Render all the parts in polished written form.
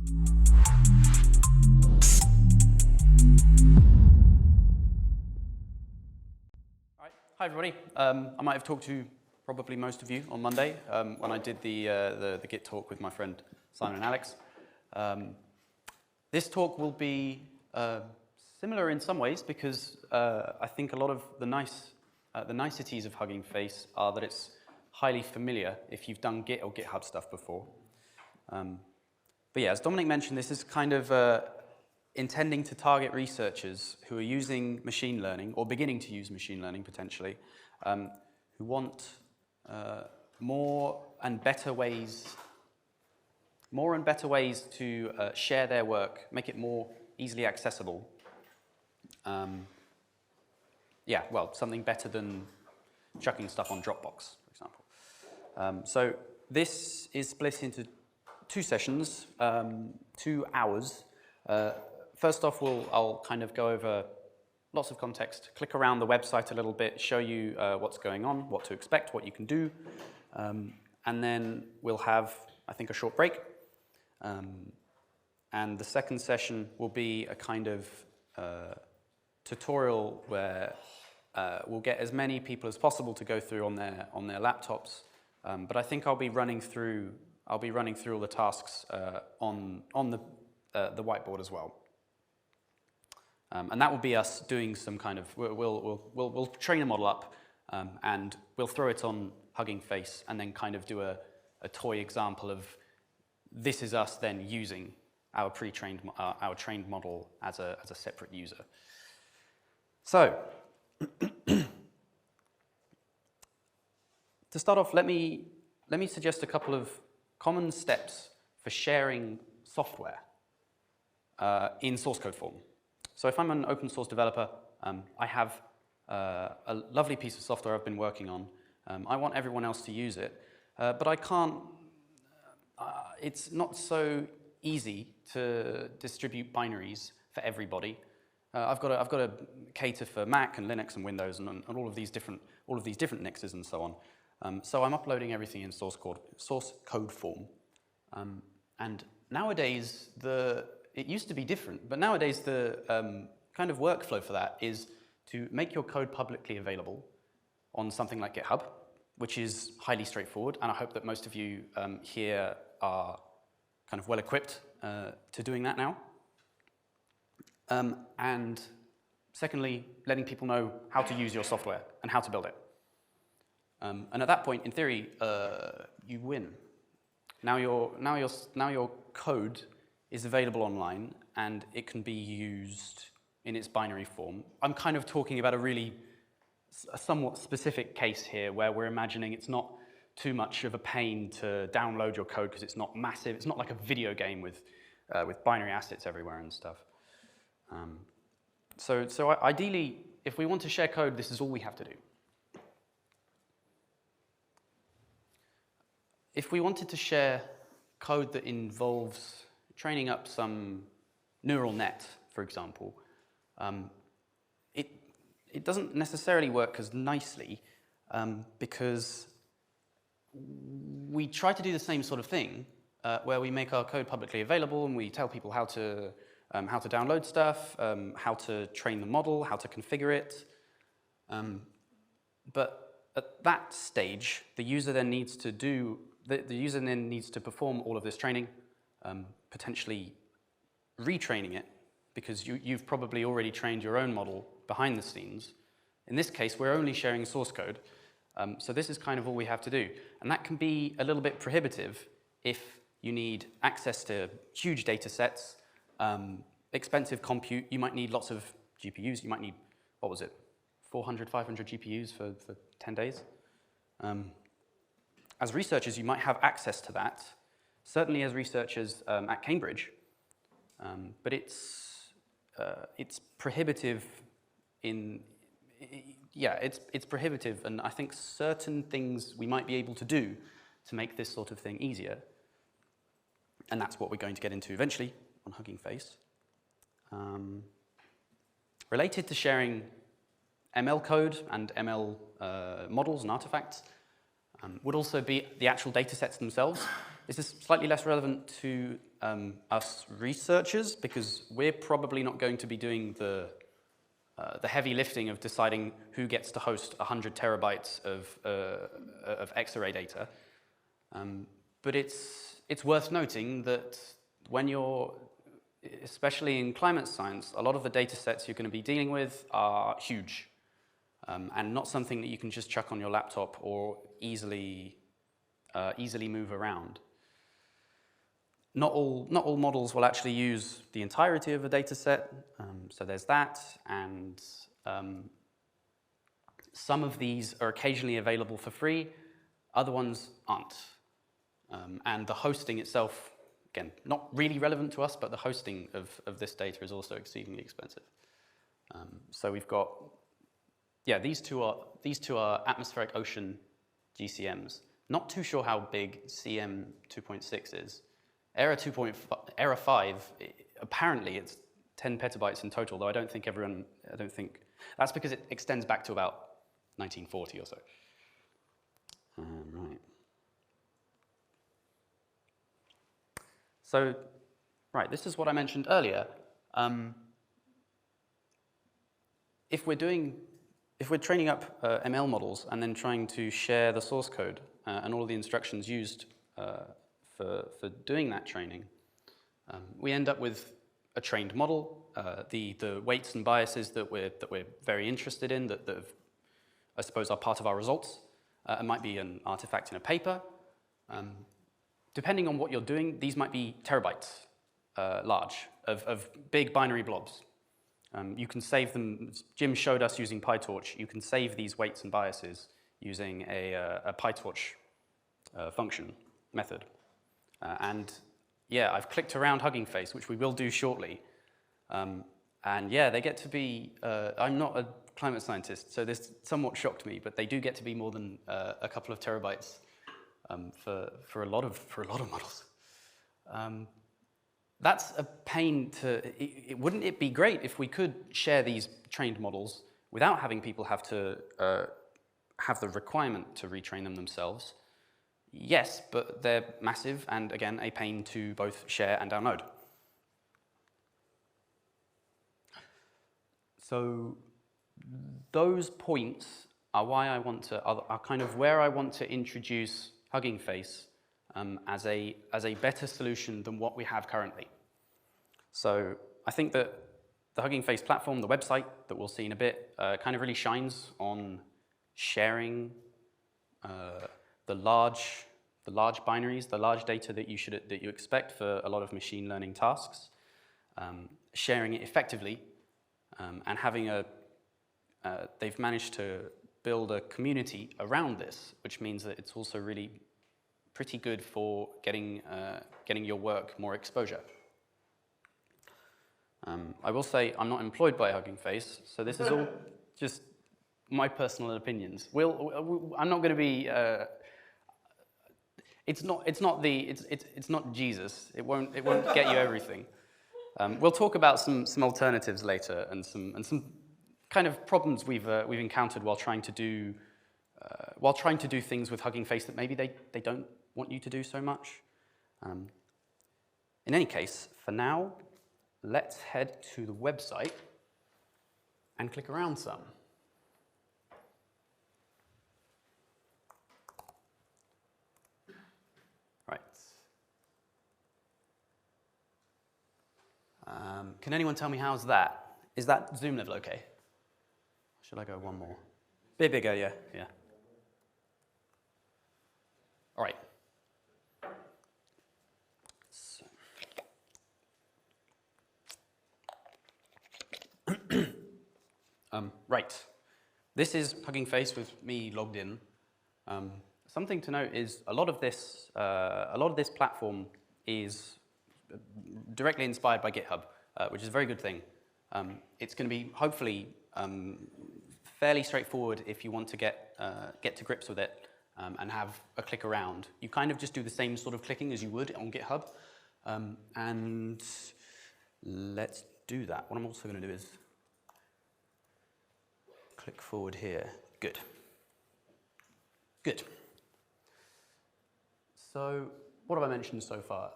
Hi everybody. I might have talked to probably most of you on Monday when I did the Git talk with my friend Simon and Alex. This talk will be similar in some ways because I think a lot of the niceties of Hugging Face are that it's highly familiar if you've done Git or GitHub stuff before. But yeah, as Dominic mentioned, this is kind of intending to target researchers who are using machine learning, or beginning to use machine learning potentially, who want more and better ways to share their work, make it more easily accessible. Yeah, well, something better than chucking stuff on Dropbox, for example. So this is split into 2 sessions, 2 hours. First off, I'll kind of go over lots of context, click around the website a little bit, show you what's going on, what to expect, what you can do, and then we'll have, I think, a short break. And the second session will be a kind of tutorial where we'll get as many people as possible to go through on their laptops. But I think I'll be running through all the tasks on the whiteboard as well. And that will be us doing some kind of, we'll train a model up and we'll throw it on Hugging Face and then kind of do a toy example of this is us then using our pre-trained, our trained model as a separate user. So, to start off, let me suggest a couple of common steps for sharing software in source code form. So if I'm an open source developer, I have a lovely piece of software I've been working on. I want everyone else to use it, but I can't, it's not so easy to distribute binaries for everybody. I've got to cater for Mac and Linux and Windows and all of these different NIXes and so on. So I'm uploading everything in source code form. And nowadays, it used to be different, but nowadays the kind of workflow for that is to make your code publicly available on something like GitHub, which is highly straightforward, and I hope that most of you here are kind of well-equipped to doing that now. And secondly, letting people know how to use your software and how to build it. And at that point, in theory, you win. Now your code is available online, and it can be used in its binary form. I'm kind of talking about a somewhat specific case here where we're imagining it's not too much of a pain to download your code because it's not massive. It's not like a video game with binary assets everywhere and stuff. So ideally, if we want to share code, this is all we have to do. If we wanted to share code that involves training up some neural net, for example, it doesn't necessarily work as nicely because we try to do the same sort of thing where we make our code publicly available and we tell people how to download stuff, how to train the model, how to configure it. But at that stage, the user then needs to perform all of this training, potentially retraining it, because you've probably already trained your own model behind the scenes. In this case, we're only sharing source code, so this is kind of all we have to do. And that can be a little bit prohibitive if you need access to huge data sets, expensive compute. You might need lots of GPUs. You might need, what was it, 400, 500 GPUs for 10 days? As researchers, you might have access to that, certainly as researchers at Cambridge, but it's prohibitive it's prohibitive, and I think certain things we might be able to do to make this sort of thing easier, and that's what we're going to get into eventually on Hugging Face. Related to sharing ML code and ML models and artifacts would also be the actual datasets themselves. This is slightly less relevant to us researchers, because we're probably not going to be doing the heavy lifting of deciding who gets to host 100 terabytes of X-array data. But it's worth noting that when you're, especially in climate science, a lot of the data sets you're going to be dealing with are huge, and not something that you can just chuck on your laptop or easily move around. Not all models will actually use the entirety of a data set, so there's that, and some of these are occasionally available for free, other ones aren't. And the hosting itself, again, not really relevant to us, but the hosting of this data is also exceedingly expensive. So we've got, yeah, these two are atmospheric ocean GCMs. Not too sure how big CM 2.6 is. Era 5, apparently it's 10 petabytes in total, though I don't think that's because it extends back to about 1940 or so. Right. So, right, this is what I mentioned earlier. If we're training up ML models and then trying to share the source code and all of the instructions used for doing that training, we end up with a trained model. The weights and biases that we're very interested in, that I suppose are part of our results. It might be an artifact in a paper. Depending on what you're doing, these might be terabytes large of big binary blobs. You can save them. Jim showed us using PyTorch. You can save these weights and biases using a PyTorch function method. And yeah, I've clicked around Hugging Face, which we will do shortly. And yeah, they get to be, I'm not a climate scientist, so this somewhat shocked me, but they do get to be more than a couple of terabytes for a lot of models. That's a pain to, wouldn't it be great if we could share these trained models without having people have to have the requirement to retrain them themselves? Yes, but they're massive and, again, a pain to both share and download. So those points are why I want to, are kind of where I want to introduce Hugging Face as a better solution than what we have currently. So I think that the Hugging Face platform, the website that we'll see in a bit, kind of really shines on sharing the large binaries, the large data that you expect for a lot of machine learning tasks, sharing it effectively, and having they've managed to build a community around this, which means that it's also really pretty good for getting your work more exposure. I will say I'm not employed by Hugging Face, so this is all just my personal opinions. I'm not going to be. It's not Jesus. It won't get you everything. We'll talk about some alternatives later and some kind of problems we've encountered while trying to do things with Hugging Face that maybe they don't want you to do so much. In any case, for now, let's head to the website and click around some. Right. Can anyone tell me how's that? Is that zoom level okay? Should I go one more? Bit bigger, yeah. All right. So. Right. This is Hugging Face with me logged in. Something to note is a lot of this platform is directly inspired by GitHub, which is a very good thing. It's going to be hopefully fairly straightforward if you want to get to grips with it and have a click around. You kind of just do the same sort of clicking as you would on GitHub, and let's do that. What I'm also going to do is click forward here. Good. So what have I mentioned so far?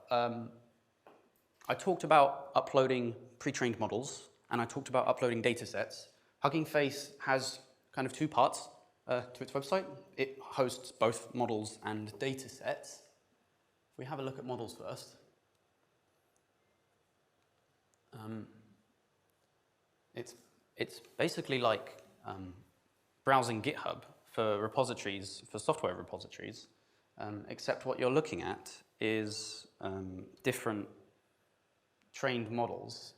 I talked about uploading pre-trained models, and I talked about uploading datasets. Hugging Face has kind of two parts to its website. It hosts both models and datasets. If we have a look at models first, it's basically like browsing GitHub for repositories, for software repositories, except what you're looking at is different trained models,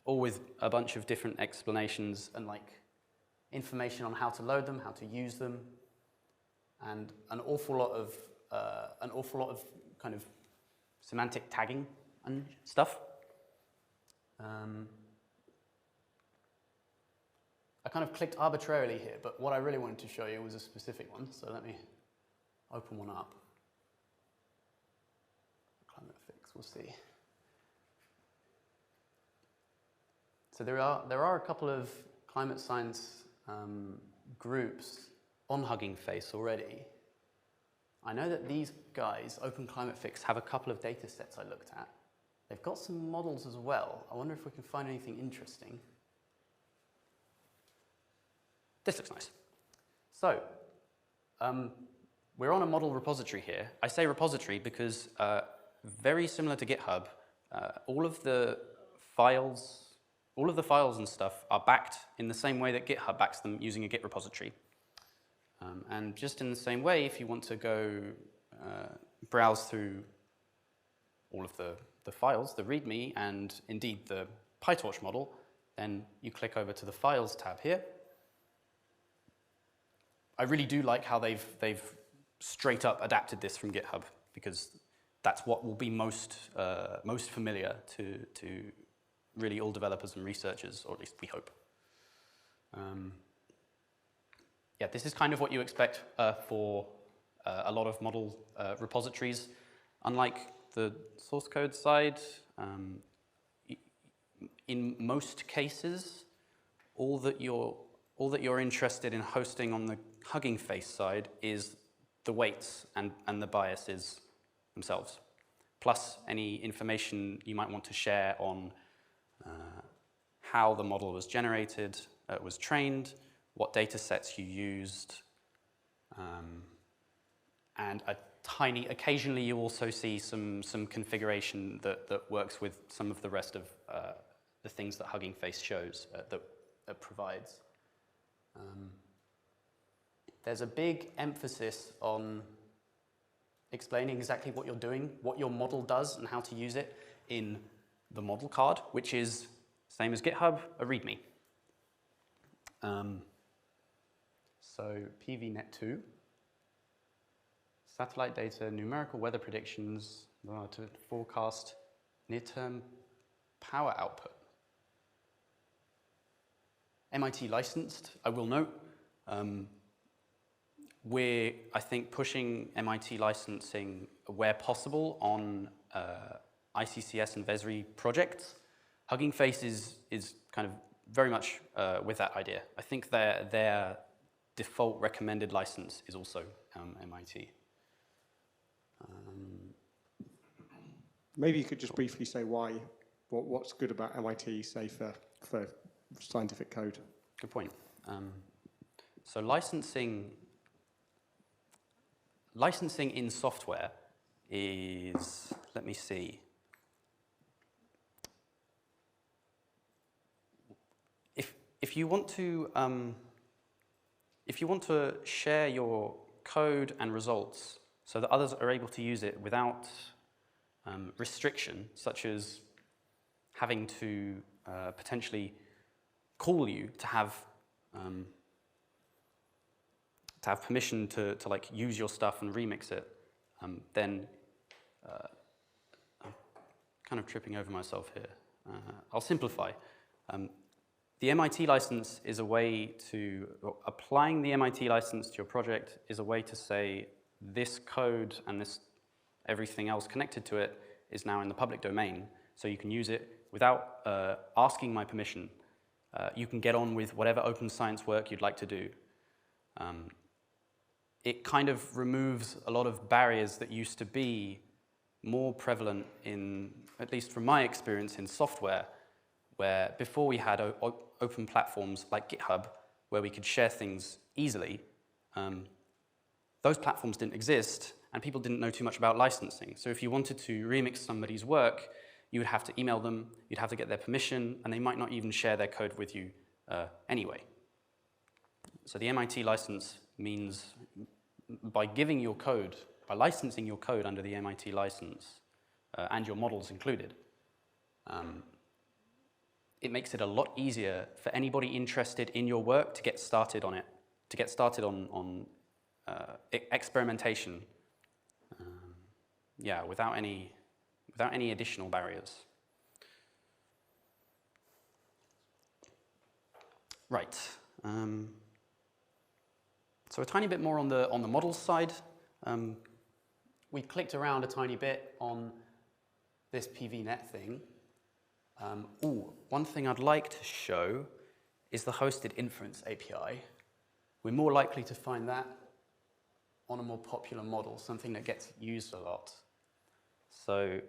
all with a bunch of different explanations and like information on how to load them, how to use them, and an awful lot of kind of semantic tagging and stuff. I kind of clicked arbitrarily here, but what I really wanted to show you was a specific one, so let me open one up. Climate fix, we'll see. So there are a couple of climate science groups on Hugging Face already. I know that these guys, Open Climate Fix, have a couple of data sets I looked at. They've got some models as well. I wonder if we can find anything interesting. This looks nice. So, we're on a model repository here. I say repository because very similar to GitHub, all of the files and stuff are backed in the same way that GitHub backs them using a Git repository. And just in the same way, if you want to go browse through all of the files, the README, and indeed the PyTorch model, then you click over to the Files tab here. I really do like how they've straight up adapted this from GitHub, because that's what will be most familiar to really all developers and researchers, or at least we hope. Yeah, this is kind of what you expect for a lot of model repositories. Unlike the source code side, in most cases, all that you're interested in hosting on the Hugging Face side is the weights and the biases themselves, plus any information you might want to share on how the model was generated, was trained, what data sets you used, and occasionally you also see some configuration that works with some of the rest of the things that Hugging Face shows, that provides. There's a big emphasis on explaining exactly what you're doing, what your model does, and how to use it in the model card, which is, same as GitHub, a README. So PVNet2, satellite data, numerical weather predictions to forecast near-term power output. MIT licensed, I will note. We're, I think, pushing MIT licensing where possible on ICCS and VESRI projects. Hugging Face is kind of very much with that idea. I think their default recommended license is also MIT. Maybe you could just briefly say what's good about MIT, say, for scientific code. Good point. So licensing in software is, let me see. If you want to share your code and results so that others are able to use it without restriction, such as having to potentially call you to have permission to like use your stuff and remix it, then I'm kind of tripping over myself here. I'll simplify. The MIT license is a way to, applying the MIT license to your project is a way to say this code and this everything else connected to it is now in the public domain, so you can use it without asking my permission. You can get on with whatever open science work you'd like to do. It kind of removes a lot of barriers that used to be more prevalent in, at least from my experience in software, where before we had open platforms like GitHub, where we could share things easily, those platforms didn't exist, and people didn't know too much about licensing. So if you wanted to remix somebody's work, you would have to email them, you'd have to get their permission, and they might not even share their code with you anyway. So the MIT license means by giving your code, by licensing your code under the MIT license, and your models included, it makes it a lot easier for anybody interested in your work to get started on it, to get started on experimentation, yeah, without any additional barriers. Right. So a tiny bit more on the models side. We clicked around a tiny bit on this PVNet thing. One thing I'd like to show is the hosted inference API. We're more likely to find that on a more popular model, something that gets used a lot. So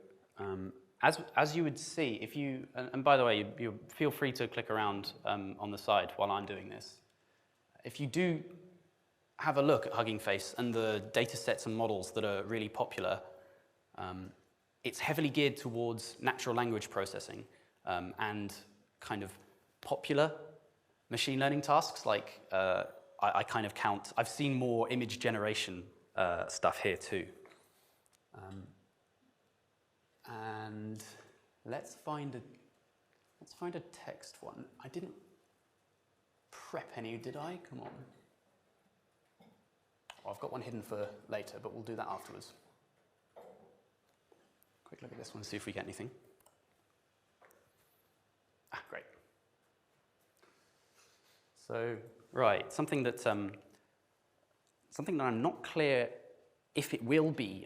as you would see, if you, and by the way, you feel free to click around on the side while I'm doing this. If you do have a look at Hugging Face and the data sets and models that are really popular, it's heavily geared towards natural language processing and kind of popular machine learning tasks, like I kind of count, I've seen more image generation stuff here too. And let's find a text one. I didn't prep any, did I? Come on. Oh, I've got one hidden for later, but we'll do that afterwards. Quick look at this one, see if we get anything. Ah, great. So, right, something that I'm not clear if it will be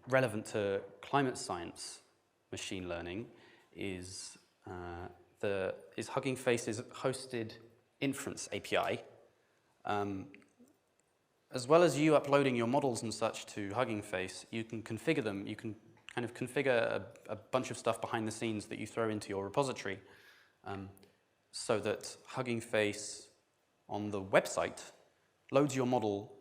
relevant to climate science machine learning is Hugging Face's hosted inference API. As well as you uploading your models and such to Hugging Face, you can configure them. You can kind of configure a bunch of stuff behind the scenes that you throw into your repository, so that Hugging Face on the website loads your model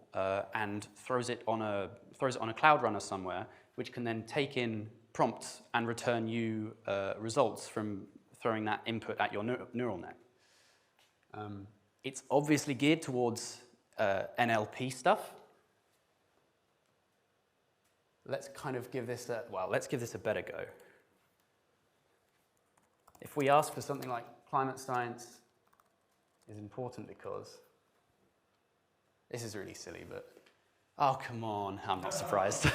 and throws it on a cloud runner somewhere, which can then take in prompts and return you results from throwing that input at your neural net. It's obviously geared towards NLP stuff. Let's kind of give this let's give this a better go. If we ask for something like climate science is important because, this is really silly, but, oh, come on, I'm not surprised.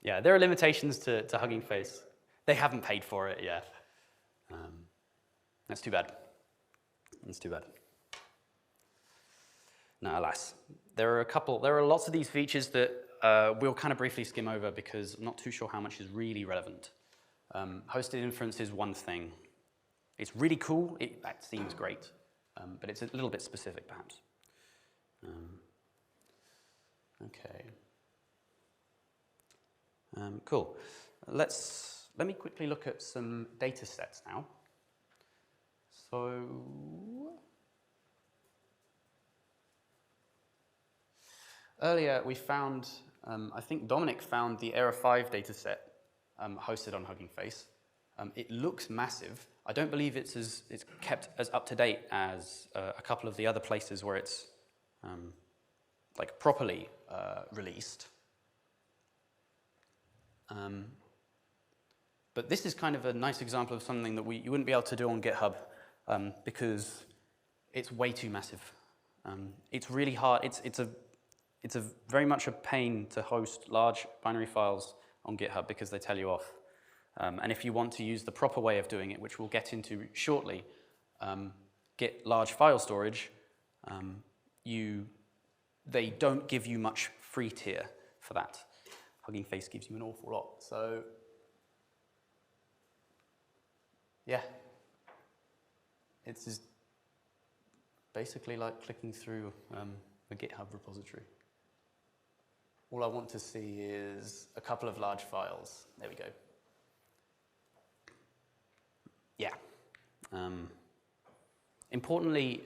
Yeah, there are limitations to Hugging Face. They haven't paid for it yet. That's too bad. That's too bad. No, alas. There are lots of these features that we'll kind of briefly skim over because I'm not too sure how much is really relevant. Hosted inference is one thing. It's really cool, that seems great, but it's a little bit specific perhaps. Okay. Cool. Let me quickly look at some data sets now. So, earlier we found, I think Dominic found the Era 5 dataset hosted on Hugging Face. It looks massive. I don't believe it's kept as up to date as a couple of the other places where it's like properly released. But this is kind of a nice example of something that you wouldn't be able to do on GitHub because it's way too massive. It's really hard. It's a very much a pain to host large binary files on GitHub because they tell you off. And if you want to use the proper way of doing it, which we'll get into shortly, get large file storage, they don't give you much free tier for that. Hugging Face gives you an awful lot. So, yeah, it's just basically like clicking through a GitHub repository. all I want to see is a couple of large files. There we go. Yeah. Importantly,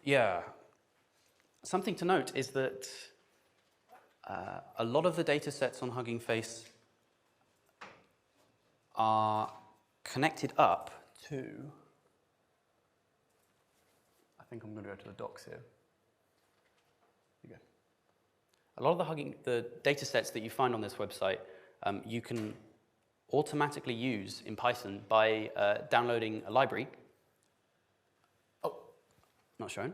yeah, something to note is that a lot of the data sets on Hugging Face are connected up to, I think I'm going to go to the docs here. Here we go. A lot of the data sets that you find on this website, you can automatically use in Python by downloading a library. Oh, not shown.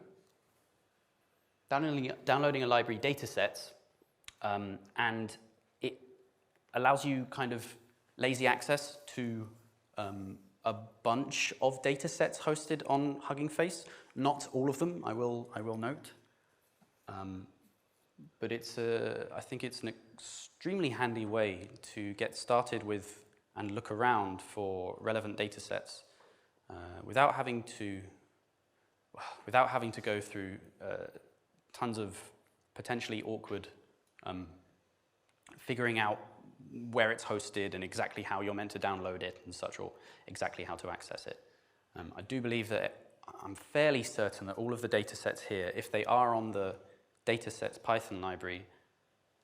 Downloading a library datasets, and it allows you kind of lazy access to a bunch of datasets hosted on Hugging Face. Not all of them, I will note. But I think it's an extremely handy way to get started with and look around for relevant datasets without having to go through tons of potentially awkward figuring out where it's hosted and exactly how you're meant to download it and such, or exactly how to access it. I do believe that I'm fairly certain that all of the datasets here, if they are on the datasets Python library,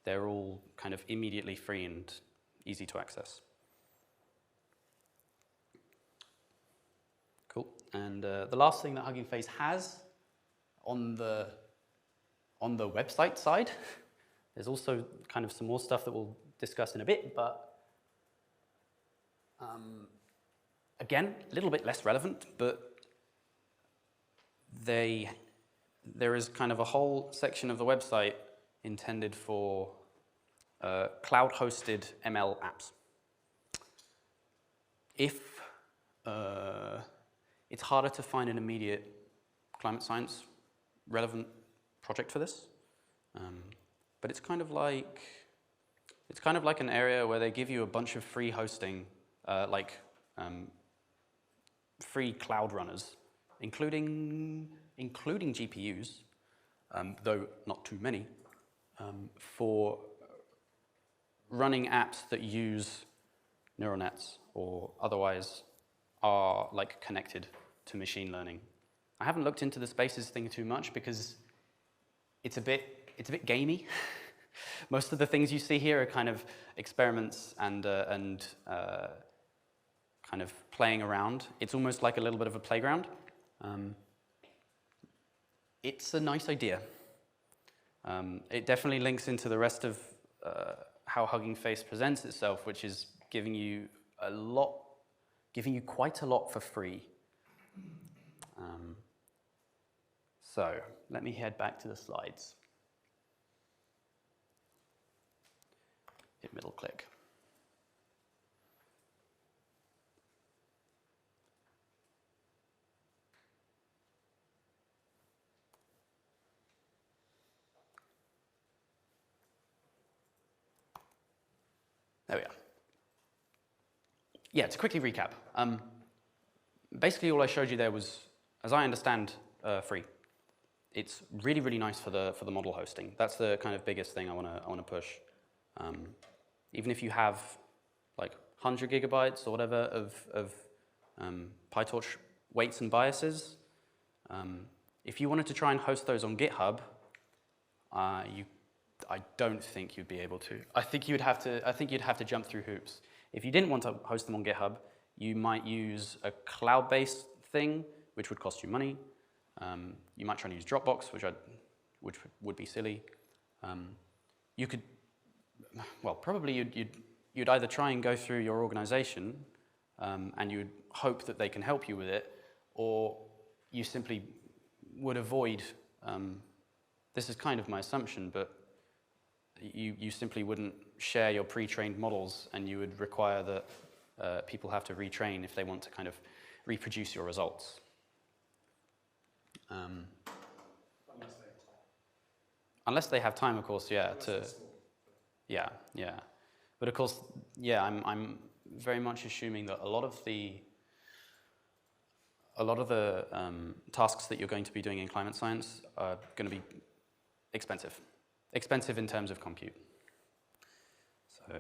they're all kind of immediately free and easy to access. Cool. And the last thing that Hugging Face has on the website side, there's also kind of some more stuff that we'll discuss in a bit, but again, a little bit less relevant, but there is kind of a whole section of the website intended for cloud-hosted ML apps. If it's harder to find an immediate climate science relevant project for this, but it's kind of like an area where they give you a bunch of free hosting, free cloud runners, including GPUs, though not too many, for running apps that use neural nets or otherwise are like connected to machine learning. I haven't looked into the spaces thing too much because it's a bit gamey. Most of the things you see here are kind of experiments and kind of playing around. It's almost like a little bit of a playground. It's a nice idea. It definitely links into the rest of how Hugging Face presents itself, which is giving you quite a lot for free. So let me head back to the slides. Hit middle click. There we are. Yeah, to quickly recap. Basically all I showed you there was, as I understand, free. It's really, really nice for the model hosting. That's the kind of biggest thing I wanna push. Even if you have like 100 gigabytes or whatever of PyTorch weights and biases, if you wanted to try and host those on GitHub, I don't think you'd be able to. I think you'd have to jump through hoops. If you didn't want to host them on GitHub, you might use a cloud-based thing, which would cost you money. You might try and use Dropbox, which would be silly. You could, well, probably you'd either try and go through your organization, and you'd hope that they can help you with it, or you simply would avoid. This is kind of my assumption, but you simply wouldn't share your pre-trained models, and you would require that people have to retrain if they want to kind of reproduce your results. Unless they have time, of course, yeah. Yeah. But of course, yeah, I'm very much assuming that a lot of a lot of the tasks that you're going to be doing in climate science are going to be expensive. Expensive in terms of compute. So,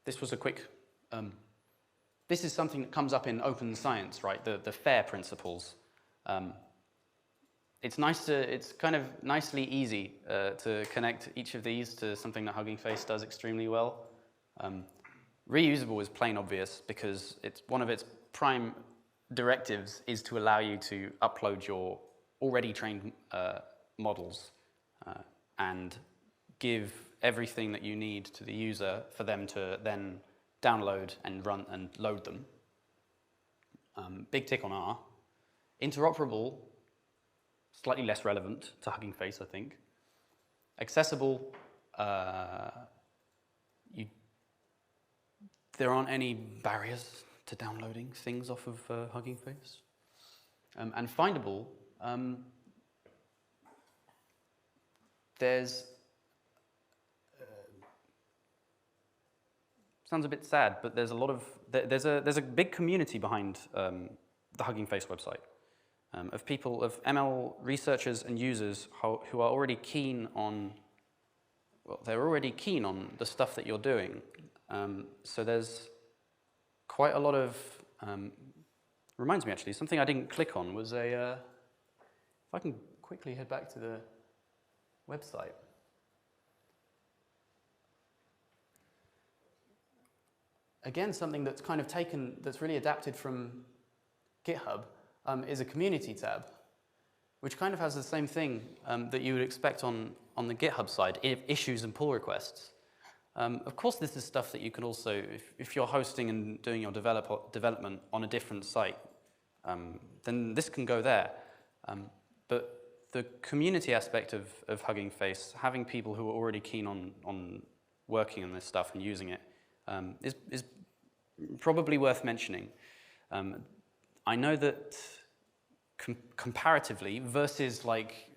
this was a quick, this is something that comes up in open science, right? The FAIR principles. It's kind of nicely easy to connect each of these to something that Hugging Face does extremely well. Reusable is plain obvious because it's one of its prime directives is to allow you to upload your already trained models and give everything that you need to the user for them to then download and run and load them. Big tick on R. Interoperable, slightly less relevant to Hugging Face, I think. Accessible, there aren't any barriers to downloading things off of Hugging Face. And findable, there's, sounds a bit sad, but there's a lot of, there's a big community behind the Hugging Face website. Of people, of ML researchers and users who are already keen on, well, they're already keen on the stuff that you're doing. So there's quite a lot of, reminds me actually, something I didn't click on was if I can quickly head back to the website. Again, something that's kind of taken, that's really adapted from GitHub, is a community tab, which kind of has the same thing that you would expect on the GitHub side, issues and pull requests. Of course, this is stuff that you can also, if you're hosting and doing your development on a different site, then this can go there. But the community aspect of Hugging Face, having people who are already keen on working on this stuff and using it, is probably worth mentioning. I know that comparatively, versus like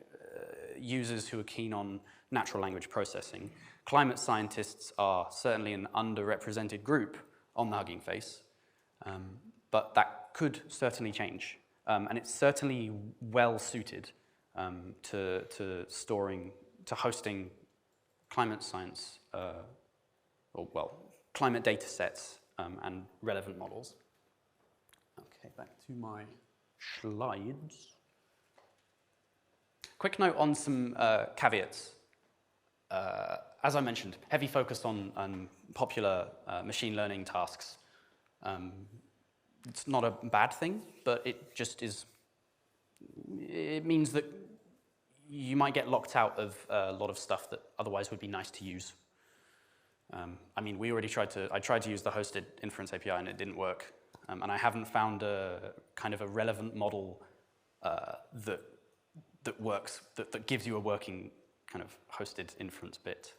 users who are keen on natural language processing, climate scientists are certainly an underrepresented group on the Hugging Face, but that could certainly change. And it's certainly well suited to hosting climate science, climate data sets and relevant models. Okay, back to my slides. Quick note on some caveats. As I mentioned, heavy focus on popular machine learning tasks. It's not a bad thing, but it just is, it means that you might get locked out of a lot of stuff that otherwise would be nice to use. I mean, I tried to use the hosted inference API and it didn't work. And I haven't found a kind of a relevant model that works, that gives you a working kind of hosted inference bit.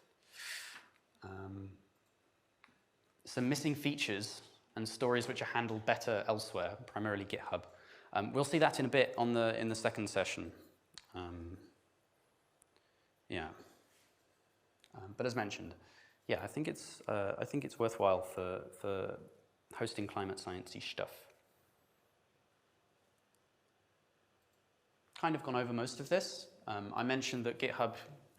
Some missing features and stories which are handled better elsewhere, primarily GitHub. We'll see that in a bit in the second session. But as mentioned, yeah, I think it's worthwhile for hosting climate sciencey stuff. Kind of gone over most of this. I mentioned that GitHub,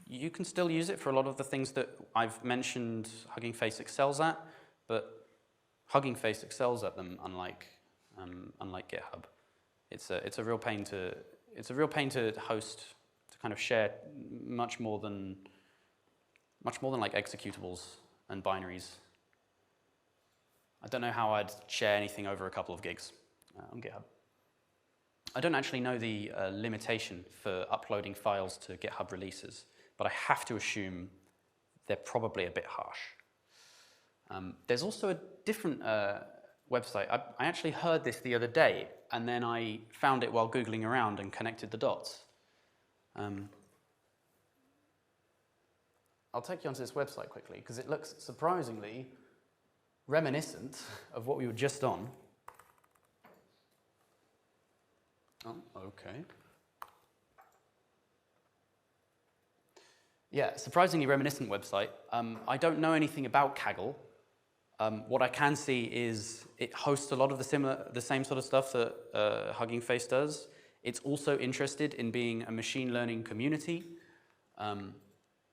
you can still use it for a lot of the things that I've mentioned Hugging Face excels at, but Hugging Face excels at them unlike GitHub. It's a real pain to host, to kind of share much more than like executables and binaries. I don't know how I'd share anything over a couple of gigs on GitHub. I don't actually know the limitation for uploading files to GitHub releases, but I have to assume they're probably a bit harsh. There's also a different website. I actually heard this the other day, and then I found it while Googling around and connected the dots. I'll take you onto this website quickly, because it looks surprisingly reminiscent of what we were just on. Oh, okay. Yeah, surprisingly reminiscent website. I don't know anything about Kaggle. What I can see is it hosts a lot of the same sort of stuff that Hugging Face does. It's also interested in being a machine learning community.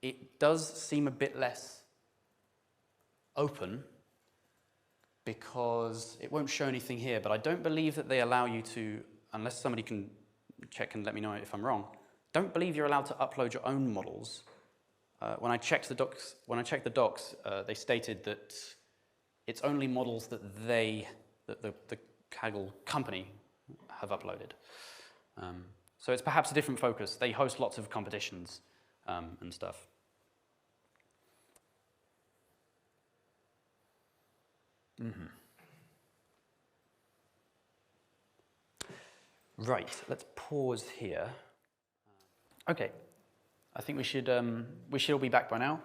It does seem a bit less open because it won't show anything here, but I don't believe that they allow you to, unless somebody can check and let me know if I'm wrong, don't believe you're allowed to upload your own models. When I checked the docs, they stated that it's only models that the Kaggle company have uploaded. So it's perhaps a different focus. They host lots of competitions and stuff. Right, let's pause here. Okay, I think we should all be back by now.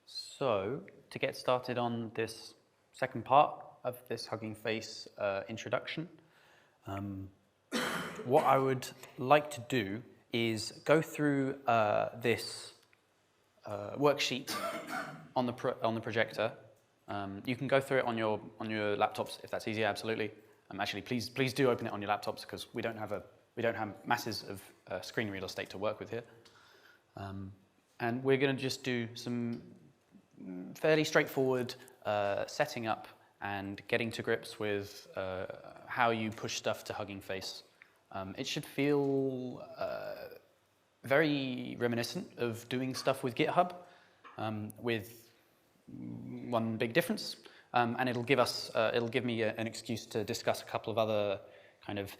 So, to get started on this second part of this Hugging Face introduction, what I would like to do is go through this worksheet on the projector. You can go through it on your laptops if that's easier. Absolutely. Actually, please do open it on your laptops because we don't have masses of screen real estate to work with here. And we're going to just do some fairly straightforward setting up and getting to grips with how you push stuff to Hugging Face. It should feel very reminiscent of doing stuff with GitHub, with one big difference, and it'll give me an excuse to discuss a couple of other kind of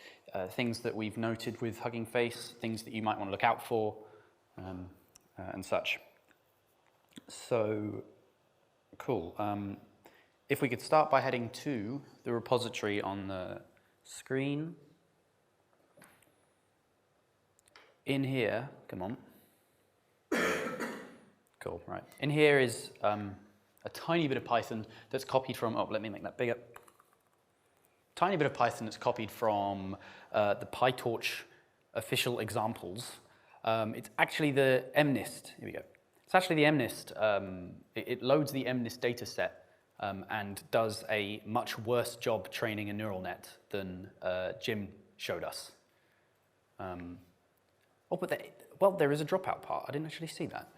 things that we've noted with Hugging Face, things that you might want to look out for, and such. So, cool. If we could start by heading to the repository on the screen. In here, come on. Cool, right. In here is a tiny bit of Python that's copied from, let me make that bigger. Tiny bit of Python that's copied from the PyTorch official examples. It's actually the MNIST, here we go. It's actually the MNIST. It loads the MNIST dataset and does a much worse job training a neural net than Jim showed us. But there is a dropout part. I didn't actually see that.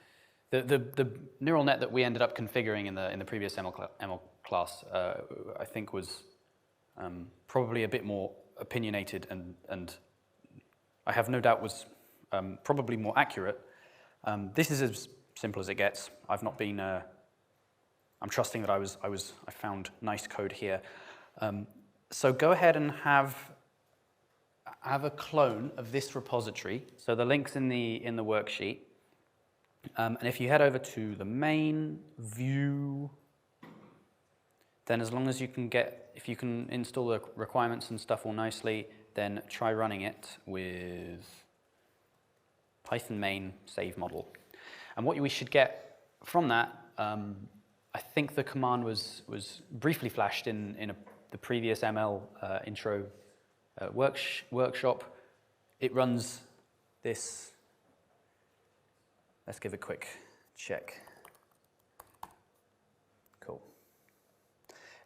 The neural net that we ended up configuring in the previous ML class, I think was probably a bit more opinionated and I have no doubt was probably more accurate. This is as simple as it gets. I've not been. I'm trusting that I found nice code here. So go ahead and have a clone of this repository. So the link's in the worksheet. And if you head over to the main view, then as long as if you can install the requirements and stuff all nicely, then try running it with Python main save model. And what we should get from that, I think the command was briefly flashed in the previous ML intro workshop. It runs this. Let's give a quick check. Cool.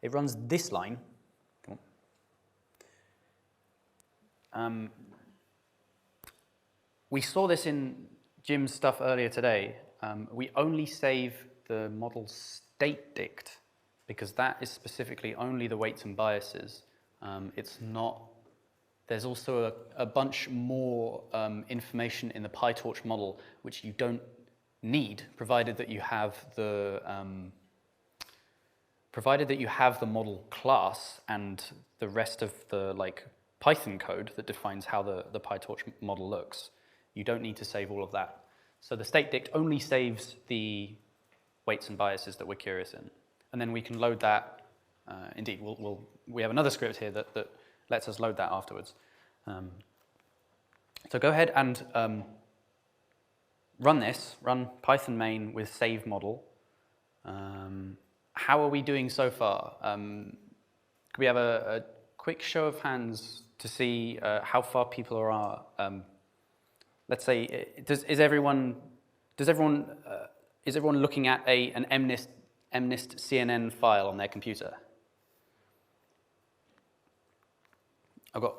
It runs this line. Come on. We saw this in Jim's stuff earlier today. We only save the model state dict because that is specifically only the weights and biases. It's not. There's also a bunch more information in the PyTorch model which you don't need, provided that you have the model class and the rest of the Python code that defines how the PyTorch model looks. You don't need to save all of that. So the state dict only saves the weights and biases that we're curious in, and then we can load that. Indeed, we have another script here that lets us load that afterwards. So go ahead and run Python main with save model. How are we doing so far? Could we have a quick show of hands to see how far people are? Let's say, is everyone is everyone looking at an MNIST CNN file on their computer? I've got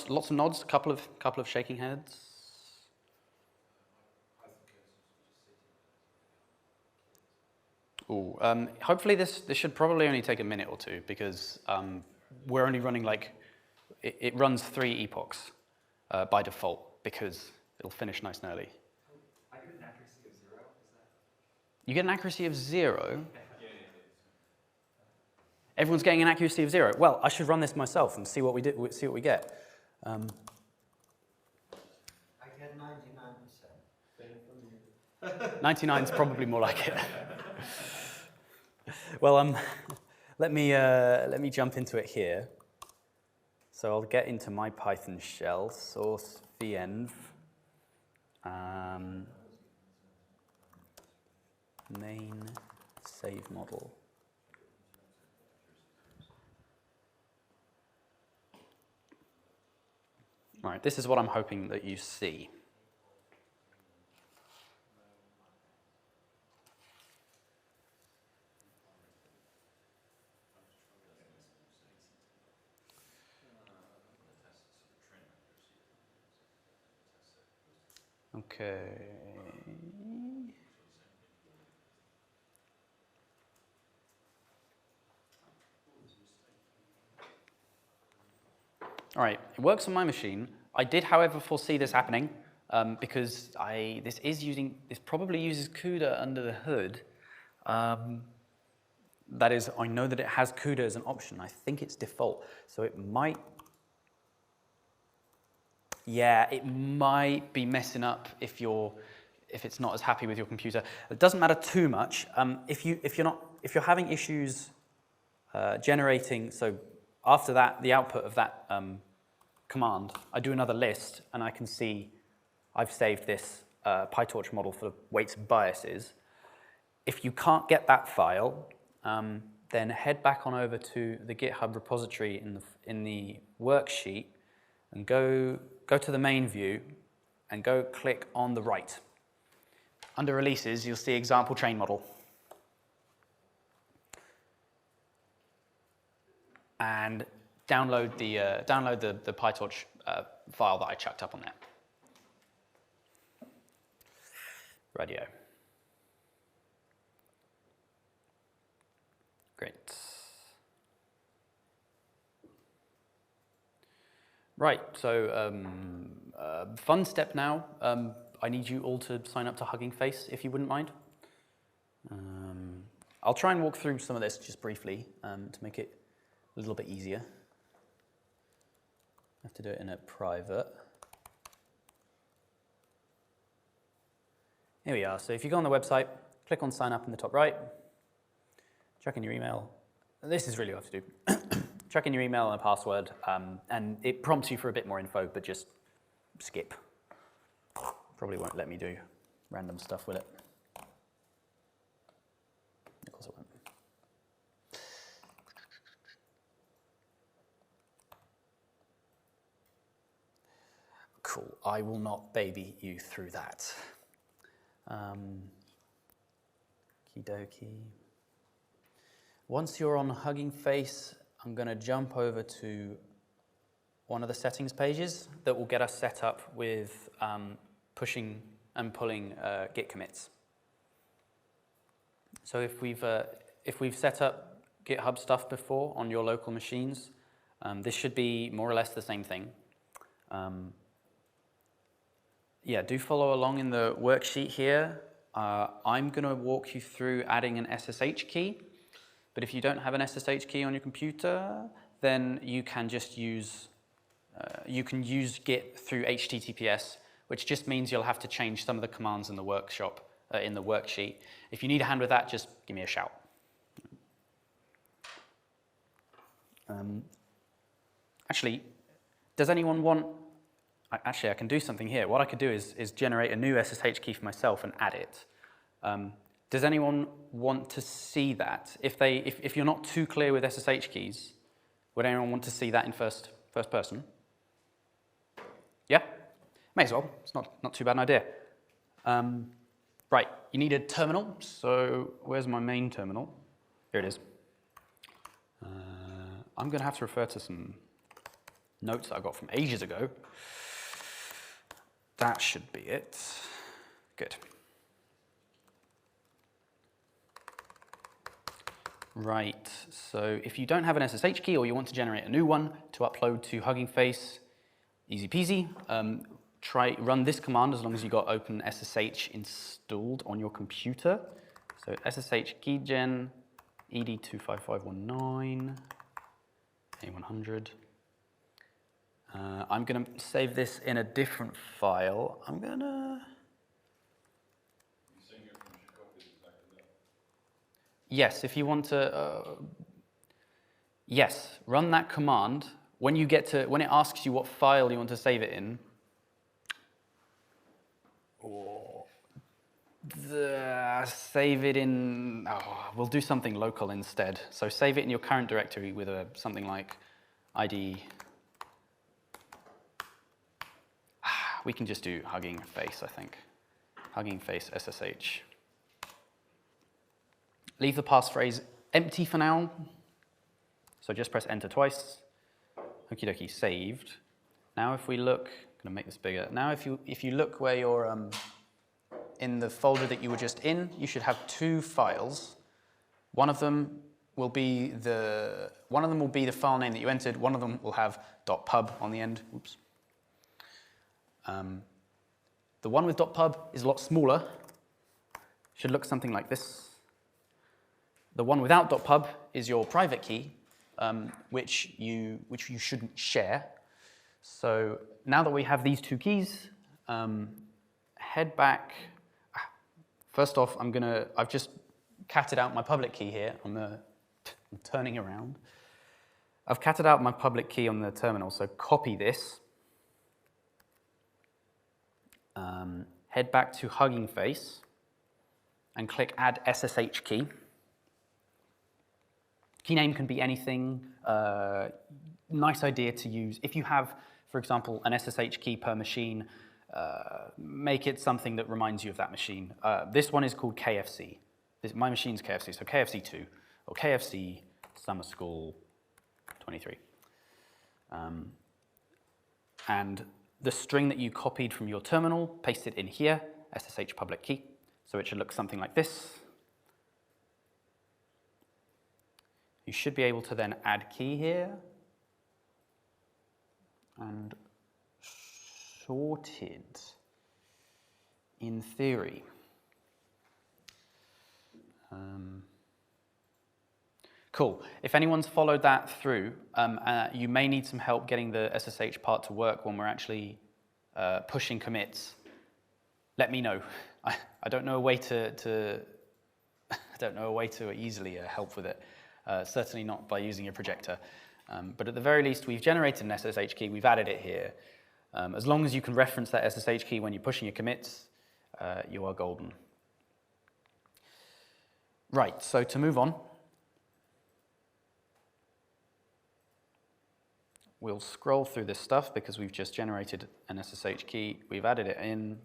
lots of nods, a couple of shaking heads. Ooh, hopefully this should probably only take a minute or two because we're only running it runs 3 epochs by default because it'll finish nice and early. I get an accuracy of 0, is that? You get an accuracy of 0? Everyone's getting an accuracy of 0. Well, I should run this myself and see what we get. I get 99%. 99 is probably more like it. Well, let me jump into it here. So I'll get into my Python shell, source venv, main save model. All right, this is what I'm hoping that you see. Okay. All right, it works on my machine. I did, however, foresee this happening because this probably uses CUDA under the hood. That is, I know that it has CUDA as an option. I think it's default, so it might. Yeah, it might be messing up if it's not as happy with your computer. It doesn't matter too much. If you're having issues generating, so after that, the output of that command, I do another list, and I can see I've saved this PyTorch model for weights and biases. If you can't get that file, then head back on over to the GitHub repository in the worksheet and go to the main view and go click on the right. Under releases, you'll see example train model. And download the PyTorch file that I chucked up on there. Radio. Great. Right, so fun step now. I need you all to sign up to Hugging Face, if you wouldn't mind. I'll try and walk through some of this just briefly to make it a little bit easier. I have to do it in a private. Here we are. So if you go on the website, click on sign up in the top right, chuck in your email. This is really what you have to do. Chuck in your email and a password, and it prompts you for a bit more info, but just skip. Probably won't let me do random stuff, will it? Of course it won't. Cool, I will not baby you through that. Okie dokie. Once you're on Hugging Face, I'm going to jump over to one of the settings pages that will get us set up with pushing and pulling Git commits. So if we've set up GitHub stuff before on your local machines, this should be more or less the same thing. Yeah, do follow along in the worksheet here. I'm going to walk you through adding an SSH key. But if you don't have an SSH key on your computer, then you can just use Git through HTTPS, which just means you'll have to change some of the commands in the worksheet. If you need a hand with that, just give me a shout. Actually, does anyone want? Actually, I can do something here. What I could do is generate a new SSH key for myself and add it. Does anyone want to see that? If you're not too clear with SSH keys, would anyone want to see that in first person? Yeah? May as well. It's not too bad an idea. Right, you need a terminal. So where's my main terminal? Here it is. I'm going to have to refer to some notes that I got from ages ago. That should be it. Good. Right, so if you don't have an SSH key or you want to generate a new one to upload to Hugging Face, easy peasy. Run this command as long as you got Open SSH installed on your computer. So SSH keygen ed25519 A100. I'm going to save this in a different file. I'm going to... Yes, if you want to... yes, run that command. When it asks you what file you want to save it in, save it in, we'll do something local instead. So save it in your current directory with something like ID. We can just do Hugging Face, I think. Hugging Face SSH. Leave the passphrase empty for now. So just press enter twice. Okie dokie, saved. Now if we look, I'm gonna make this bigger. Now if you look where you're in the folder that you were just in, you should have two files. One of them will be the file name that you entered. One of them will have .pub on the end. Oops. The one with .pub is a lot smaller. Should look something like this. The one without .pub is your private key, which you shouldn't share. So now that we have these two keys, head back. First off, I've just catted out my public key here. I'm turning around. I've catted out my public key on the terminal, so copy this. Head back to Hugging Face and click Add SSH key. Key name can be anything. Nice idea to use. If you have, for example, an SSH key per machine, make it something that reminds you of that machine. This one is called KFC. My machine's KFC, so KFC2 or KFC Summer School 23. And the string that you copied from your terminal, paste it in here, SSH public key. So it should look something like this. You should be able to then add key here and sorted in theory. Cool. If anyone's followed that through, you may need some help getting the SSH part to work when we're actually pushing commits. Let me know. I don't know a way to I don't know a way to easily help with it. Certainly not by using a projector. But at the very least, we've generated an SSH key. We've added it here. As long as you can reference that SSH key when you're pushing your commits, you are golden. Right, so to move on, we'll scroll through this stuff because we've just generated an SSH key. We've added it in.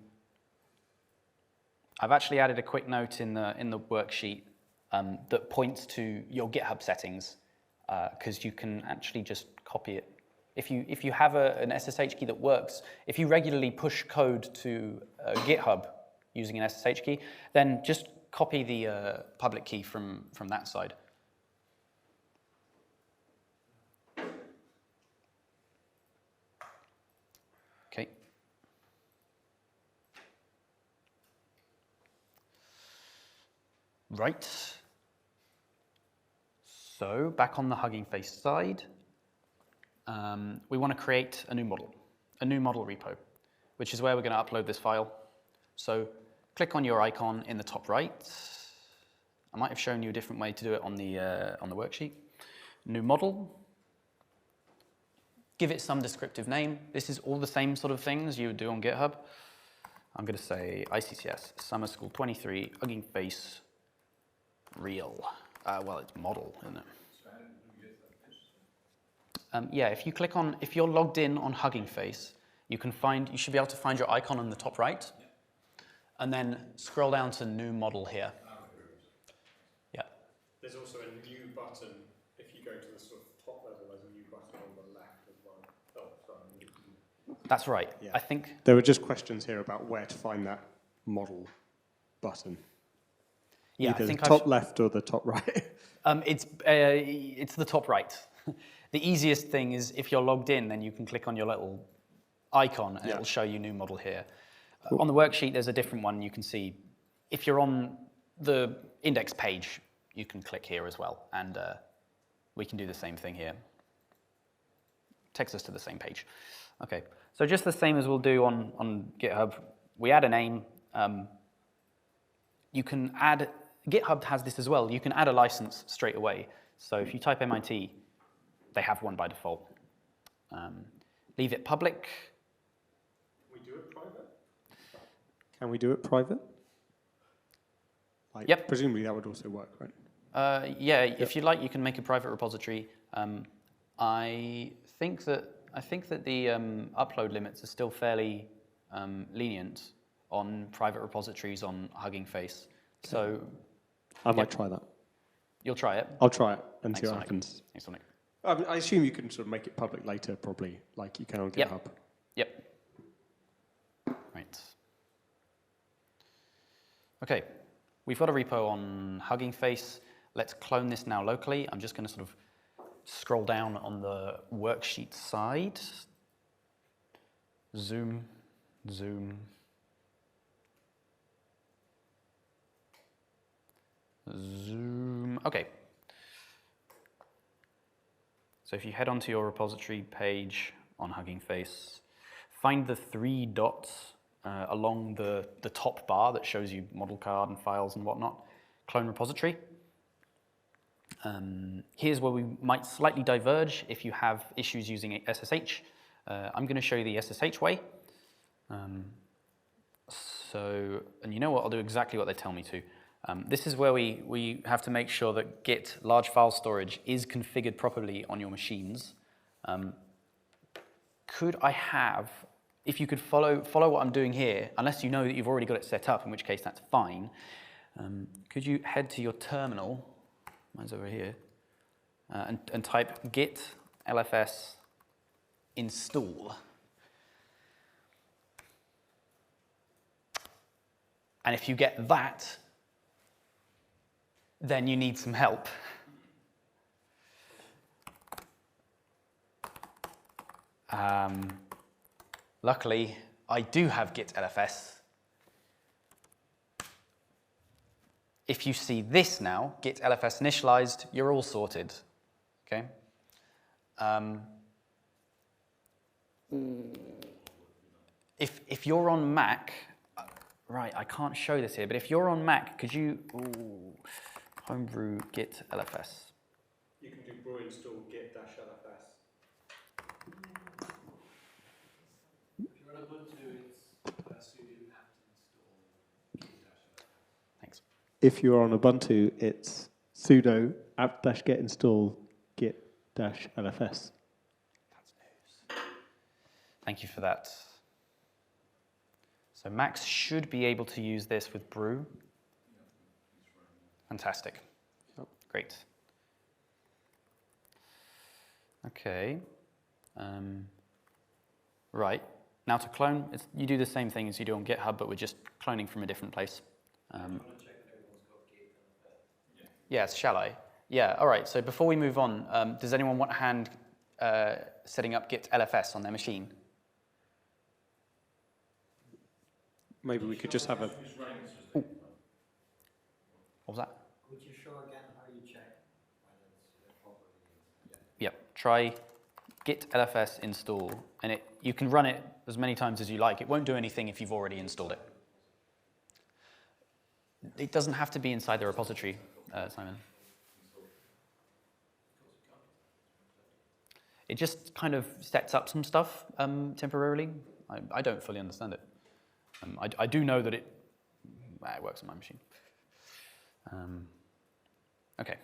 I've actually added a quick note in the worksheet that points to your GitHub settings because you can actually just copy it. If you have an SSH key that works, if you regularly push code to GitHub using an SSH key, then just copy the public key from that side. Okay. Right. So back on the Hugging Face side, we want to create a new model repo, which is where we're going to upload this file. So click on your icon in the top right. I might have shown you a different way to do it on the worksheet. New model. Give it some descriptive name. This is all the same sort of things you would do on GitHub. I'm going to say ICCS Summer School 23 Hugging Face Real. Well, it's model, isn't it? Yeah, if you're logged in on Hugging Face, you should be able to find your icon on the top right. and then scroll down to new model here. Yeah. There's also a new button. If you go to the sort of top level, there's a new button on the left as well. Oh, sorry. That's right. Yeah. I think There were just questions here about where to find that model button. yeah, Either I think the top left or the top right. it's the top right. The easiest thing is if you're logged in, then you can click on your little icon and Yeah. it will show you new model here. On the worksheet, there's a different one you can see. If you're on the index page, you can click here as well, and we can do the same thing here. Takes us to the same page. Okay, so just the same as we'll do on GitHub, we add a name. You can add, GitHub has this as well, you can add a license straight away. So if you type MIT, they have one by default. Leave it public. We do it private? Can we do it private? Like, Yep. Presumably that would also work, right? Yeah, if you like, you can make a private repository. I think that the upload limits are still fairly lenient on private repositories on Hugging Face. So I might try that. you'll try it. I'll try it and see Thanks, what Sonic. happens. Thanks, Sonic. I assume you can sort of make it public later, probably, like you can on Yep. GitHub. Yep. Right. Okay, we've got a repo on Hugging Face. Let's clone this now locally. I'm just going to sort of scroll down on the worksheet side. Zoom, zoom. Zoom. Okay. So if you head onto your repository page on Hugging Face, find the 3 dots along the top bar that shows you model card and files and whatnot. Clone repository. Here's where we might slightly diverge if you have issues using SSH. I'm going to show you the SSH way. And you know what? I'll do exactly what they tell me to. This is where we have to make sure that Git large file storage is configured properly on your machines. Could I have, if you could follow what I'm doing here, unless you know that you've already got it set up, in which case that's fine, could you head to your terminal, mine's over here, and type git lfs install. And if you get that, then you need some help. Luckily, I do have git lfs. If you see this now, git lfs initialized, you're all sorted. Okay. If you're on Mac, right, I can't show this here, but if you're on Mac, could you homebrew git lfs? You can do brew install git-lfs. If you're on Ubuntu, it's sudo apt install git-lfs. Thanks. If you're on Ubuntu, it's sudo apt-get install git-lfs. That's news. Thank you for that. So Max should be able to use this with brew. Fantastic. Yep. Great. Okay. Right. Now to clone, you do the same thing as you do on GitHub, but we're just cloning from a different place. Yes, shall I? Yeah, all right. So before we move on, does anyone want a hand setting up git lfs on their machine? Maybe we could just have a... What was that? Could you show again how you check whether it's properly? Yep. Try git lfs install, and you can run it as many times as you like. It won't do anything if you've already installed it. It doesn't have to be inside the repository, Simon. It just kind of sets up some stuff temporarily. I don't fully understand it. I do know that it works on my machine. Okay.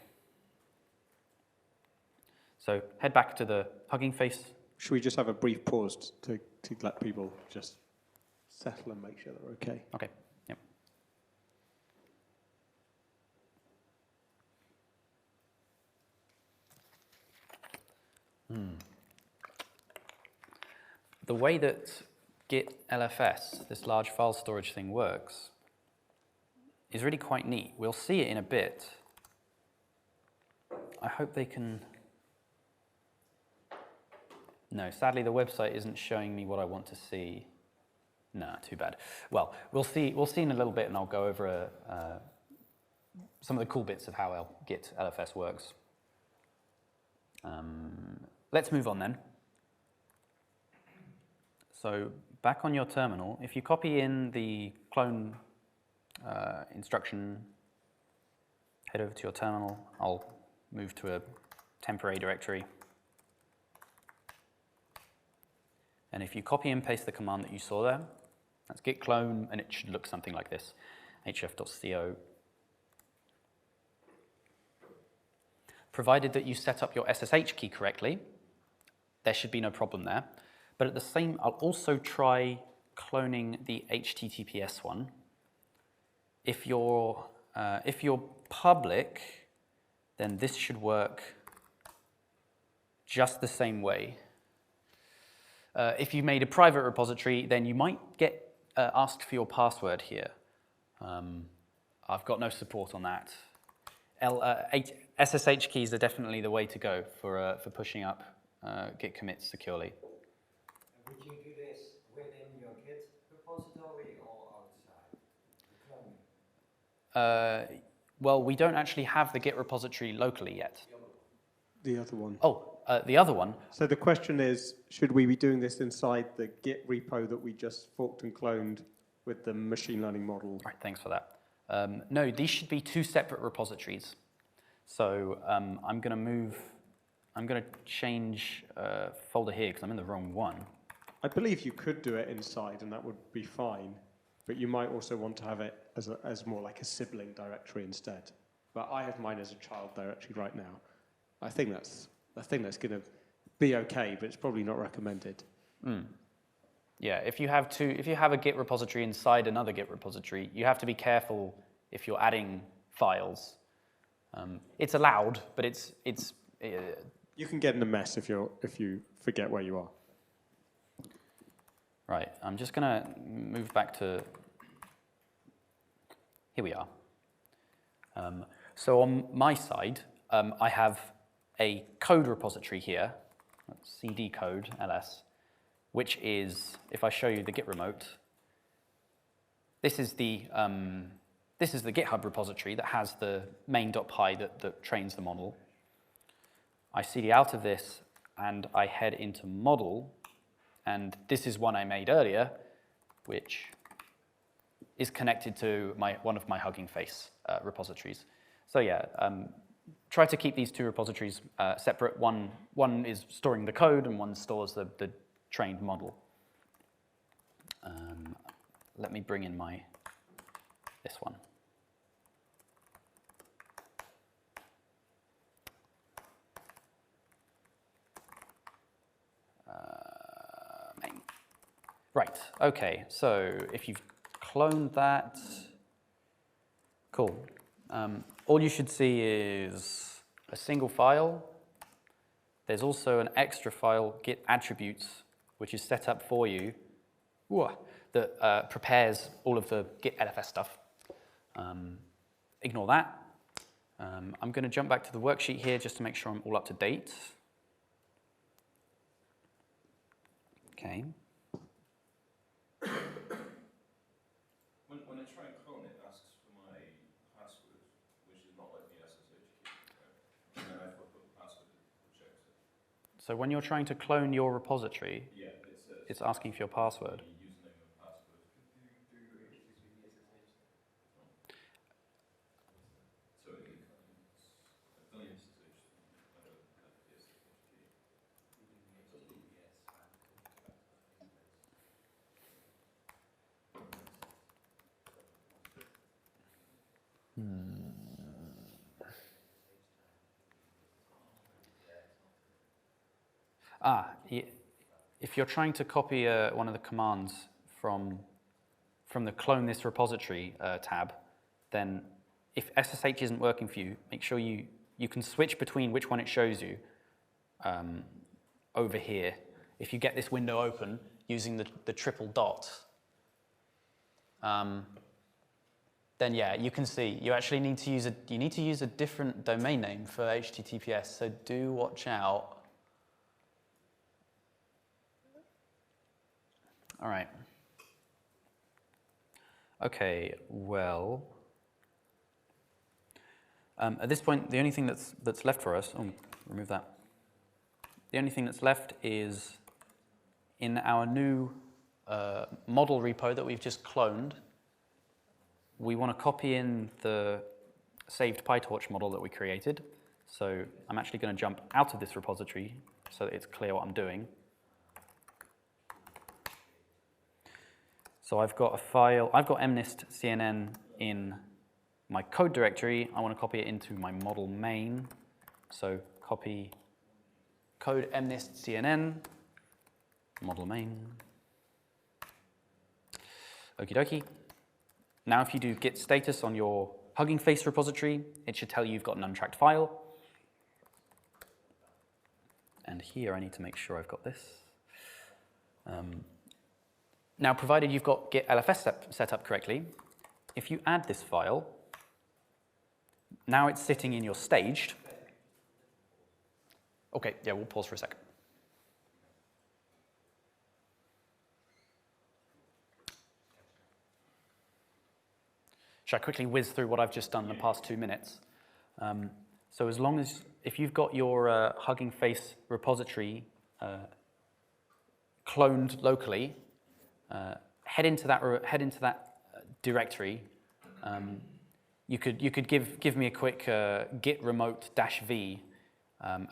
So head back to the Hugging Face. Should we just have a brief pause to let people just settle and make sure they're okay? Okay. Yep. The way that Git LFS, this large file storage thing, works is really quite neat. We'll see it in a bit. I hope they can... No, sadly the website isn't showing me what I want to see. No, too bad. Well, we'll see in a little bit, and I'll go over some of the cool bits of how Git LFS works. Let's move on then. So back on your terminal, if you copy in the clone instruction, head over to your terminal. I'll move to a temporary directory. And if you copy and paste the command that you saw there, that's git clone, and it should look something like this, href.co. Provided that you set up your SSH key correctly, there should be no problem there. But at the same, I'll also try cloning the HTTPS one. If you're public, then this should work just the same way. If you made a private repository, then you might get asked for your password here. I've got no support on that. SSH keys are definitely the way to go for pushing up Git commits securely. Would you do this within your Git repository or outside? Well, we don't actually have the Git repository locally yet. The other one. Oh, the other one. So the question is, should we be doing this inside the Git repo that we just forked and cloned with the machine learning model? All right, thanks for that. No, these should be two separate repositories. So I'm going to change folder here because I'm in the wrong one. I believe you could do it inside, and that would be fine. But you might also want to have it as more like a sibling directory instead. But I have mine as a child directory right now. I think that's going to be okay, but it's probably not recommended. Yeah, if you have a Git repository inside another Git repository, you have to be careful if you're adding files. It's allowed, but it's you can get in a mess if you forget where you are. Right, I'm just going to move back to, here we are. So on my side, I have a code repository here, cd code ls, which is, if I show you the git remote, this is the GitHub repository that has the main.py that trains the model. I cd out of this, and I head into model, and this is one I made earlier, which is connected to one of my Hugging Face repositories. So yeah, try to keep these two repositories separate. One is storing the code, and one stores the trained model. Let me bring in this one. Main. Right, okay, so if you've cloned that, cool. All you should see is a single file. There's also an extra file, git attributes, which is set up for you, that prepares all of the Git LFS stuff. Ignore that. I'm going to jump back to the worksheet here just to make sure I'm all up to date. Okay. When I try and clone it, it asks for my password, which is not like the SSH key, right? And then I put the password, it rejects it. So when you're trying to clone your repository, Yeah, it says it's asking for your password. the username and password. Do HTTP SSH? So I've done the SSH, I don't have the SSH key. If you're trying to copy one of the commands from the clone this repository tab, then if SSH isn't working for you, make sure you can switch between which one it shows you. over here. If you get this window open using the triple dot, then yeah, you can see you actually need to use a different domain name for HTTPS. So do watch out. All right. Okay. Well, at this point, the only thing that's left for us. Oh, remove that. The only thing that's left is in our new model repo that we've just cloned. We want to copy in the saved PyTorch model that we created. So I'm actually going to jump out of this repository so that it's clear what I'm doing. So I've got a file, I've got mnist.cnn in my code directory. I want to copy it into my model main. So copy code mnist.cnn, model main. Okie dokie. Now if you do git status on your Hugging Face repository, it should tell you you've got an untracked file. And here I need to make sure I've got this. Now, provided you've got git LFS set up correctly, if you add this file, now it's sitting in your staged. Okay, yeah, we'll pause for a second. Should I quickly whiz through what I've just done in the past 2 minutes? So as long as, if you've got your Hugging Face repository cloned locally, head into that directory. You could give me a quick git remote -v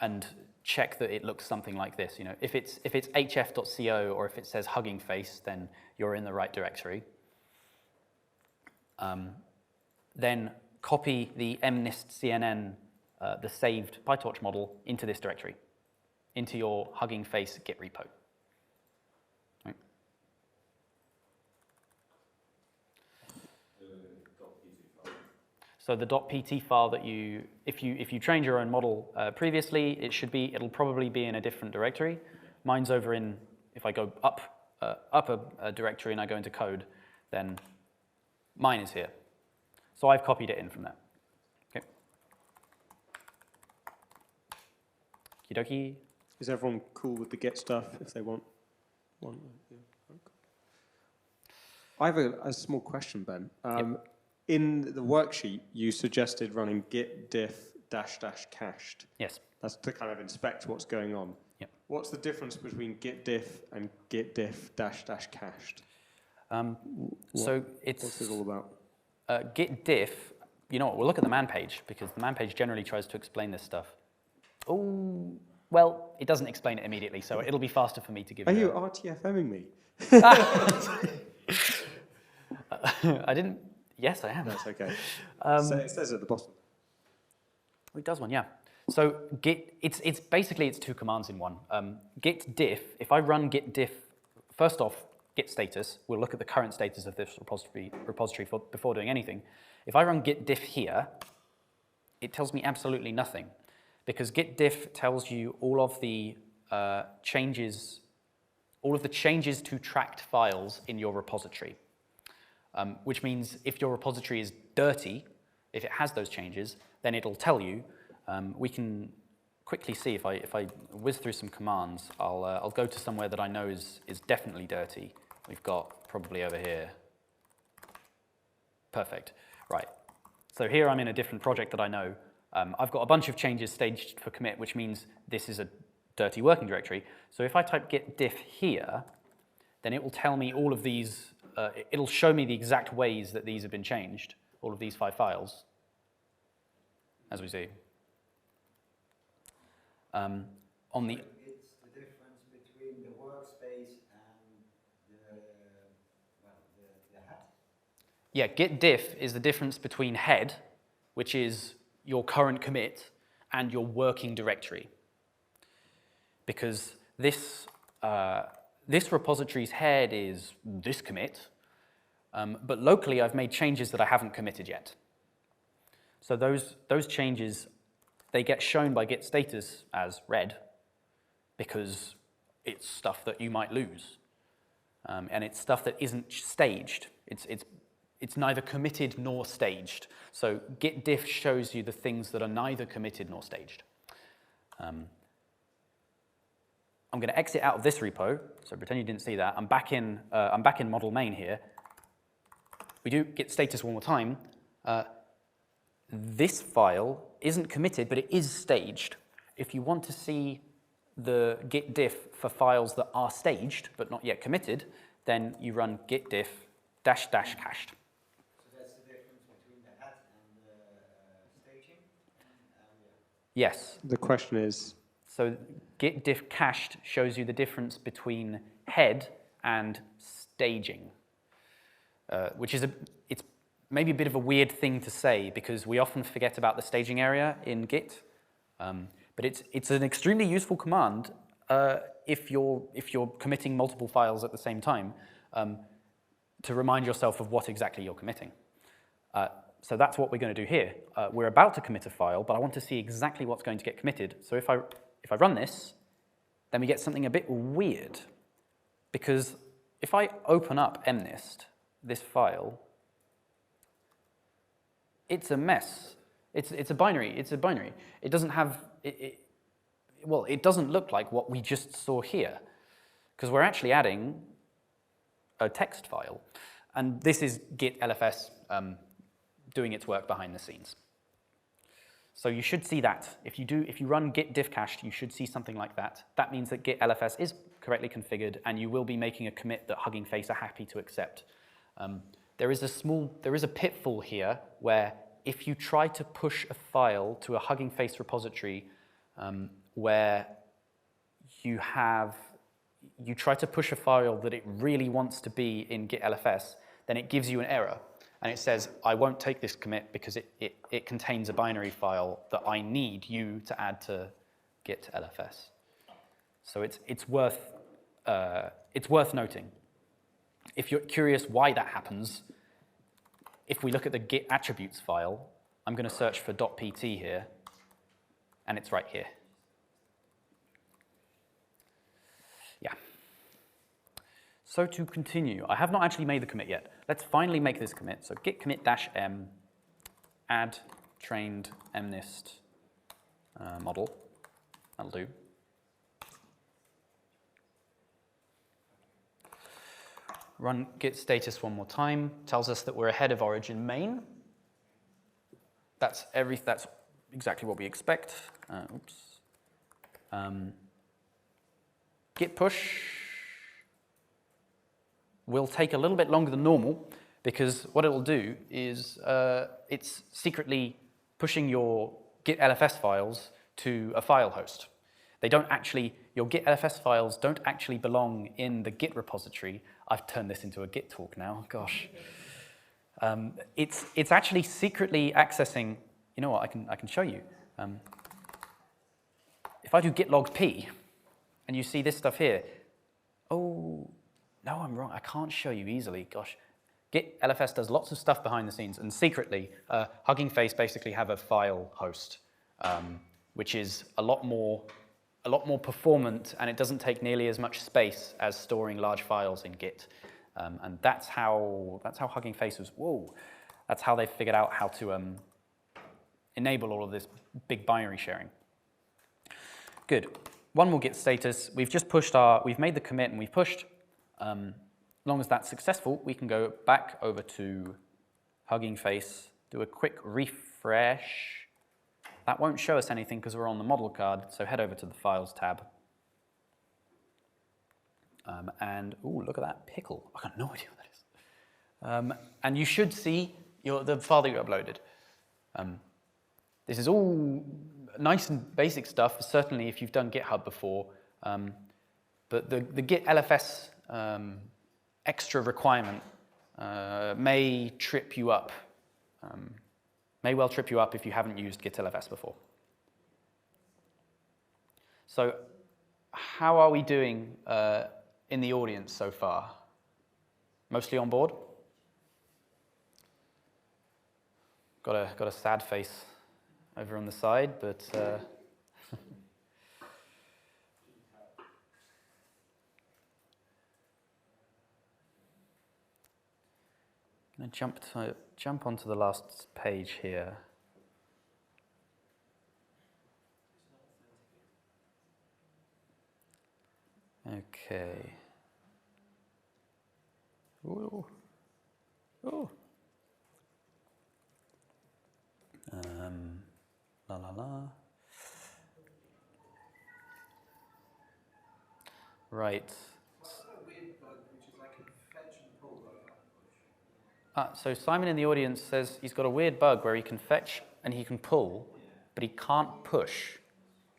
and check that it looks something like this. You know, if it's hf.co or if it says Hugging Face, then you're in the right directory. Then copy the mnist.cnn, the saved PyTorch model, into this directory, into your Hugging Face Git repo. Right. So the .pt file that if you trained your own model previously, it'll probably be in a different directory. Mine's over in, if I go up a directory and I go into code, then mine is here. So I've copied it in from there. Okay. Okie dokie. Is everyone cool with the Git stuff if they want one? Yeah. I have a small question, Ben. Yep. In the worksheet, you suggested running git diff -- cached. Yes. That's to kind of inspect what's going on. Yep. What's the difference between git diff and git diff -- cached? So it's What's it all about? git diff. You know what? We'll look at the man page because the man page generally tries to explain this stuff. Oh, well, it doesn't explain it immediately, so it'll be faster for me to give Are you. you RTFMing me? I didn't. Yes, I am. That's okay. So it says at the bottom. It does one, yeah. So git, it's basically 2 commands in one. Git diff. If I run git diff, first off, git status. We'll look at the current status of this repository before doing anything. If I run git diff here, it tells me absolutely nothing, because git diff tells you all of the changes to tracked files in your repository. Which means if your repository is dirty, if it has those changes, then it'll tell you. We can quickly see if I whiz through some commands. I'll go to somewhere that I know is definitely dirty. We've got probably over here. Perfect. Right. So here I'm in a different project that I know. I've got a bunch of changes staged for commit, which means this is a dirty working directory. So if I type git diff here, then it will tell me all of these. It'll show me the exact ways that these have been changed, all of these 5 files, as we see. On the It's the difference between the workspace and the head. Yeah, git diff is the difference between head, which is your current commit, and your working directory. Because this repository's head is this commit, but locally I've made changes that I haven't committed yet. So those changes, they get shown by git status as red, because it's stuff that you might lose. And it's stuff that isn't staged. It's neither committed nor staged. So git diff shows you the things that are neither committed nor staged. I'm going to exit out of this repo, so pretend you didn't see that. I'm back in model main here. We do git status one more time. This file isn't committed, but it is staged. If you want to see the git diff for files that are staged but not yet committed, then you run git diff -- cached. So that's the difference between the head and the staging? Yeah. Yes. The question is, So git diff cached shows you the difference between head and staging, which is it's maybe a bit of a weird thing to say because we often forget about the staging area in Git. But it's an extremely useful command if you're committing multiple files at the same time to remind yourself of what exactly you're committing. So that's what we're going to do here. We're about to commit a file, but I want to see exactly what's going to get committed. So if I run this, then we get something a bit weird, because if I open up mnist, this file, it's a mess. It's a binary. It's a binary. It doesn't have well, it doesn't look like what we just saw here, because we're actually adding a text file, and this is git lfs doing its work behind the scenes. So you should see that. If you run git diff cached, you should see something like that. That means that git lfs is correctly configured, and you will be making a commit that Hugging Face are happy to accept. There is a pitfall here where if you try to push a file to a Hugging Face repository where you try to push a file that it really wants to be in git lfs, then it gives you an error. And it says, I won't take this commit because it contains a binary file that I need you to add to git lfs. So it's worth noting. If you're curious why that happens, if we look at the git attributes file, I'm going to search for .pt here, and it's right here. Yeah. So to continue, I have not actually made the commit yet. Let's finally make this commit. So git commit -m add trained mnist model. That'll do. Run git status one more time. Tells us that we're ahead of origin main. That's exactly what we expect. Git push will take a little bit longer than normal, because what it will do is it's secretly pushing your git lfs files to a file host. They don't actually, your git lfs files don't actually belong in the Git repository. I've turned this into a Git talk now, gosh. It's actually secretly accessing, you know what, I can show you. If I do git log p, and you see this stuff here, oh, no, I'm wrong, I can't show you easily, gosh. Git lfs does lots of stuff behind the scenes, and secretly, Hugging Face basically have a file host, which is a lot more performant, and it doesn't take nearly as much space as storing large files in Git. And that's how Hugging Face was, that's how they figured out how to enable all of this big binary sharing. Good. One more git status. We've just pushed we've made the commit and we've pushed. As long as that's successful, we can go back over to Hugging Face, do a quick refresh. That won't show us anything because we're on the model card, so head over to the Files tab. And, ooh, look at that pickle. I got no idea what that is. And you should see the file that you uploaded. This is all nice and basic stuff, certainly if you've done GitHub before. But the Git LFS extra requirement may trip you up. May well trip you up if you haven't used Git LFS before. So how are we doing in the audience so far? Mostly on board? Got a sad face over on the side, but I'm going to jump onto the last page here. Okay. Ooh. Ooh. La la la. Right. What's that weird bug which is like a fetch and pull but I can't push? So Simon in the audience says he's got a weird bug where he can fetch and he can pull, but he can't push.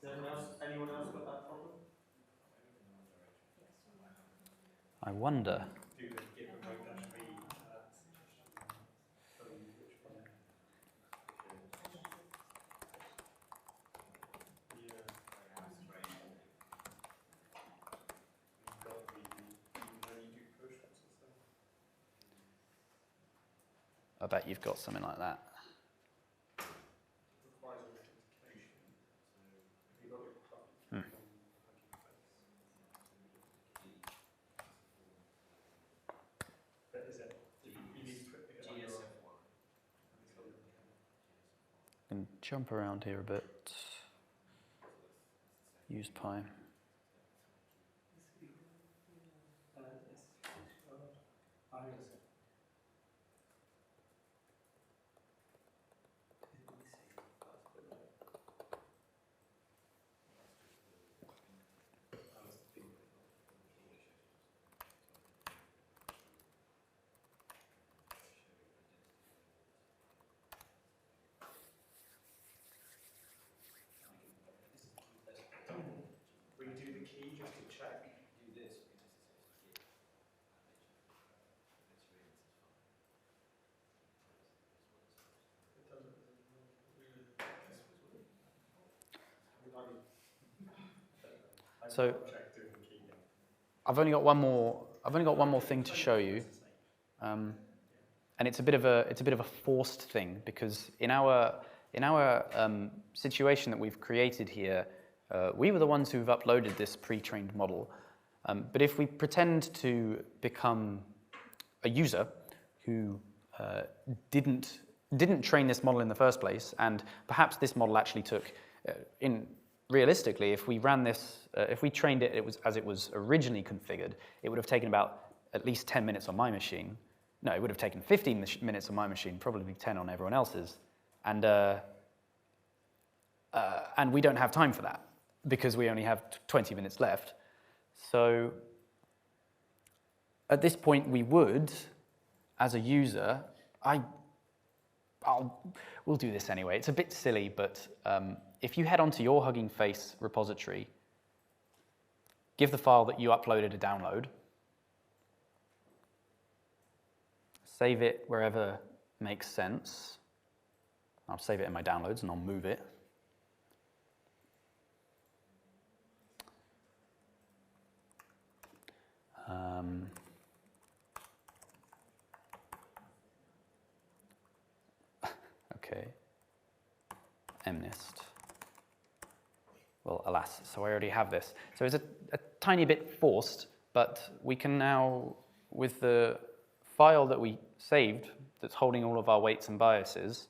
Anyone else got that problem? I wonder. Do the GitHub -v tell you which one? Yeah. You've got the, even when you do push, what's it say? I bet you've got something like that. Requires authentication. So have you got your But is it? You need to put it on your And jump around here a bit. Use Pi. redo the key just to check. Do this So I've only got one more thing to show you, and it's a bit of a forced thing because in our situation that we've created here, we were the ones who've uploaded this pre-trained model. But if we pretend to become a user who didn't train this model in the first place, and perhaps this model actually took realistically, if we ran this, if we trained it, as it was originally configured, it would have taken about at least 10 minutes on my machine. No, it would have taken 15 minutes on my machine, probably 10 on everyone else's. And we don't have time for that because we only have 20 minutes left. So at this point, we would, as a user, we'll do this anyway. It's a bit silly, but if you head onto your Hugging Face repository, give the file that you uploaded a download, save it wherever makes sense. I'll save it in my downloads and I'll move it. Okay, mnist. Well, alas, so I already have this. So it's a tiny bit forced, but we can now, with the file that we saved that's holding all of our weights and biases,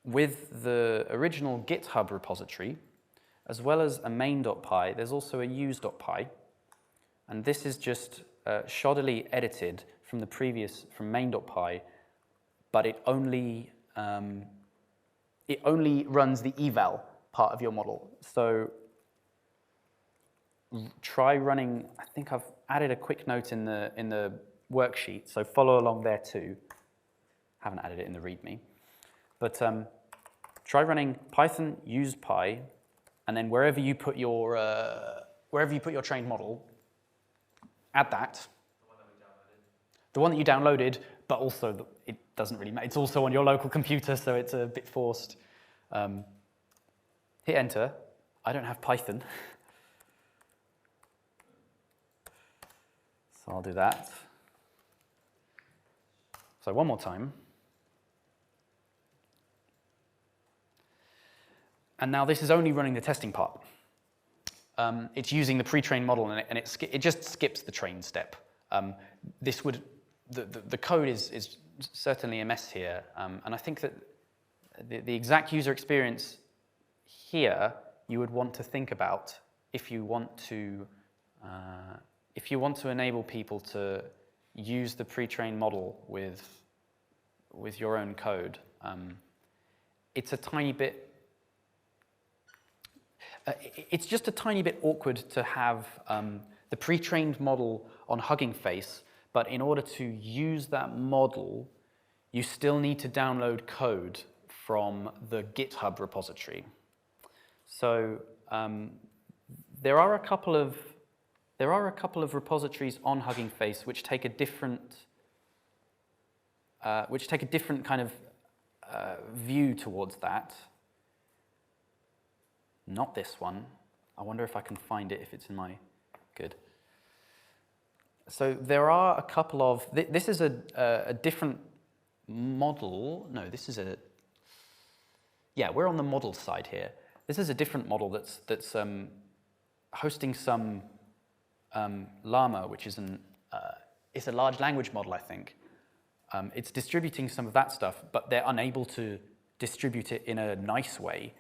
with the original GitHub repository, as well as a main.py, there's also a use.py, and this is just shoddily edited from the previous, from main.py, but it only runs the eval part of your model. So try running, I think I've added a quick note in the worksheet, so follow along there too. Haven't added it in the README. But try running Python use py, and then wherever you put your trained model, add that. The one that you downloaded, but also it doesn't really matter. It's also on your local computer, so it's a bit forced. Hit enter. I don't have Python. So I'll do that. So one more time. And now this is only running the testing part. It's using the pre-trained model, and it just skips the train step. This would the code is certainly a mess here, and I think that the exact user experience here you would want to think about if you want to enable people to use the pre-trained model with your own code. It's a tiny bit. It's just a tiny bit awkward to have the pre-trained model on Hugging Face, but in order to use that model, you still need to download code from the GitHub repository. So there are a couple of repositories on Hugging Face which take a different kind of view towards that. Not this one. I wonder if I can find it, if it's in my... Good. So there are a couple of... This is a different model. No, this is a... Yeah, we're on the model side here. This is a different model that's hosting some Llama, which is it's a large language model, I think. It's distributing some of that stuff, but they're unable to distribute it in a nice way.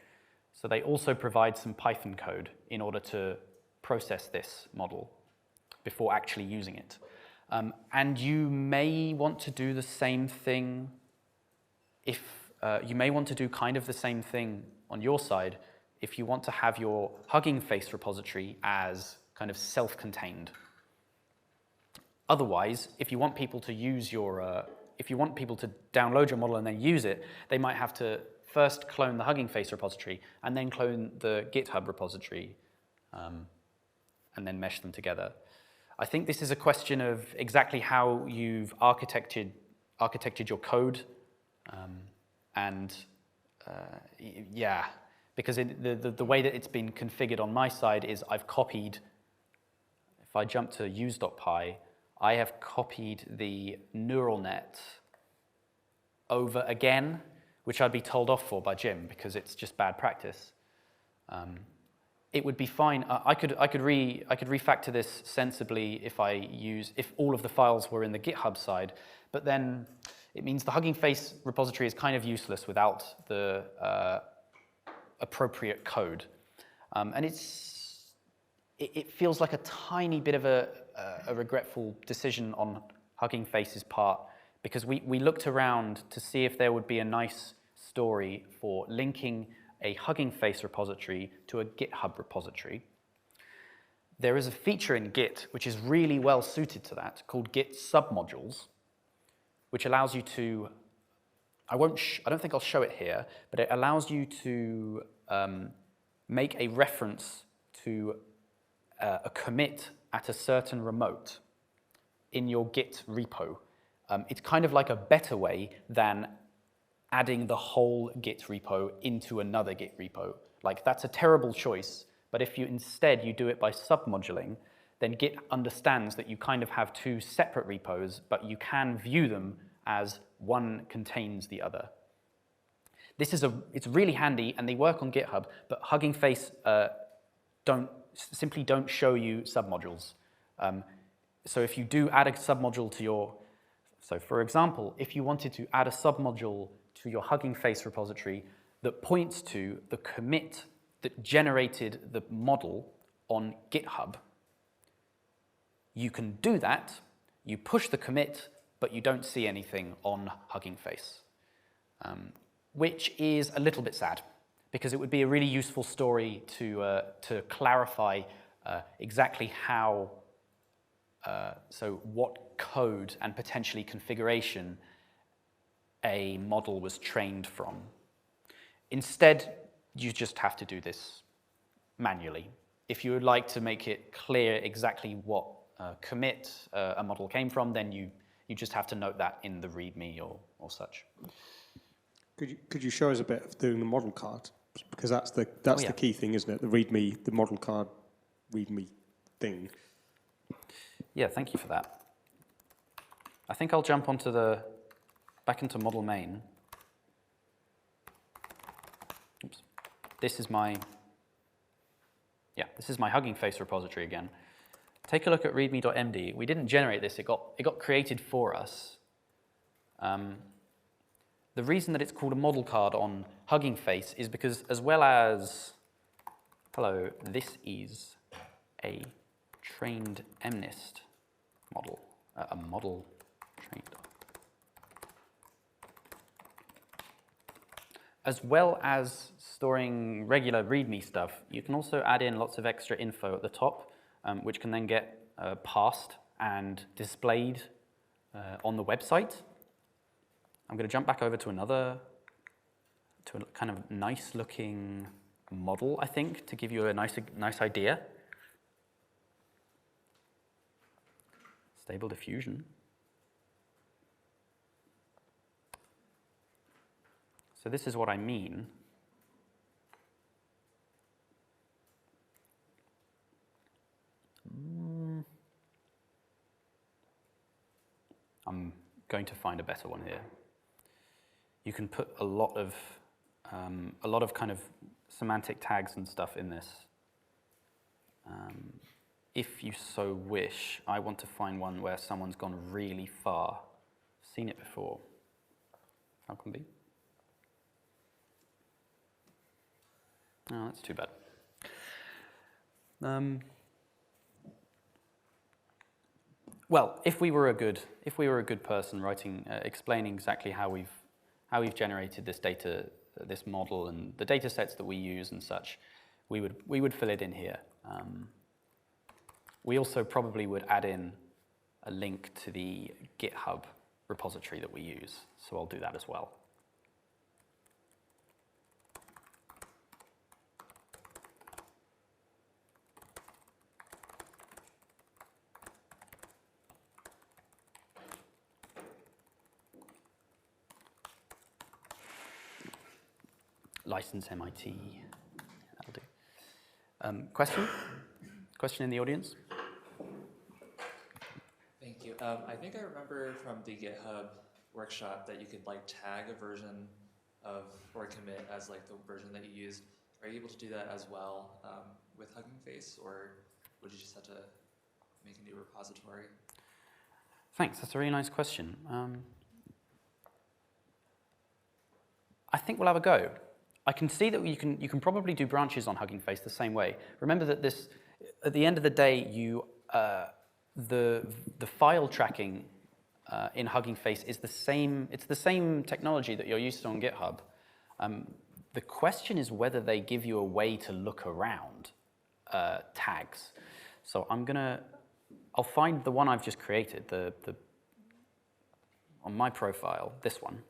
So they also provide some Python code in order to process this model before actually using it. And you may want to do the same thing if you may want to do kind of the same thing on your side if you want to have your Hugging Face repository as kind of self-contained. Otherwise, if you want people to use your, if you want people to download your model and then use it, they might have to first clone the Hugging Face repository and then clone the GitHub repository and then mesh them together. I think this is a question of exactly how you've architected your code, yeah, because the way that it's been configured on my side is I've copied, if I jump to use.py, I have copied the neural net over again, which I'd be told off for by Jim because it's just bad practice. It would be fine. I could refactor this sensibly if all of the files were in the GitHub side, but then it means the Hugging Face repository is kind of useless without the appropriate code, and it feels like a tiny bit of a regretful decision on Hugging Face's part, because we looked around to see if there would be a nice story for linking a Hugging Face repository to a GitHub repository. There is a feature in Git which is really well suited to that, called Git submodules, which allows you to, I don't think I'll show it here, but it allows you to make a reference to a commit at a certain remote in your Git repo. It's kind of like a better way than adding the whole Git repo into another Git repo. Like, that's a terrible choice, but if you instead you do it by submoduling, then Git understands that you kind of have two separate repos, but you can view them as one contains the other. It's really handy, and they work on GitHub, but Hugging Face simply don't show you submodules. So if you do add a submodule to your, so for example, if you wanted to add a submodule to your Hugging Face repository that points to the commit that generated the model on GitHub, you can do that, you push the commit, but you don't see anything on Hugging Face, which is a little bit sad, because it would be a really useful story to clarify exactly how, so what code and potentially configuration a model was trained from. Instead, you just have to do this manually. If you would like to make it clear exactly what commit a model came from, then you just have to note that in the README or such. Could you show us a bit of doing the model card? Because that's the key thing, isn't it? The README, the model card README thing. Yeah, thank you for that. I think I'll jump onto back into model main. Oops. This is my Hugging Face repository again. take a look at readme.md. We didn't generate this, it got created for us. The reason that it's called a model card on Hugging Face is because as well as, hello, this is a trained MNIST model, a model trained. As well as storing regular README stuff, you can also add in lots of extra info at the top, which can then get parsed and displayed on the website. I'm going to jump back over to a kind of nice looking model, I think, to give you a nice idea. Stable diffusion. So this is what I mean. I'm going to find a better one here. You can put a lot of kind of semantic tags and stuff in this. If you so wish, I want to find one where someone's gone really far. Seen it before. How can be? Oh, that's too bad. Well, if we were a good person writing, explaining exactly how we've generated this data, this model, and the data sets that we use and such, we would fill it in here. We also probably would add in a link to the GitHub repository that we use, so I'll do that as well. License MIT, that'll do. Question? Question in the audience? Thank you. I think I remember from the GitHub workshop that you could like tag a version of or commit as like the version that you used. Are you able to do that as well with Hugging Face, or would you just have to make a new repository? Thanks, that's a really nice question. I think we'll have a go. I can see that you can probably do branches on Hugging Face the same way. Remember that this, at the end of the day, the file tracking in Hugging Face is the same. It's the same technology that you're used to on GitHub. The question is whether they give you a way to look around tags. So I'll find the one I've just created, on my profile, this one.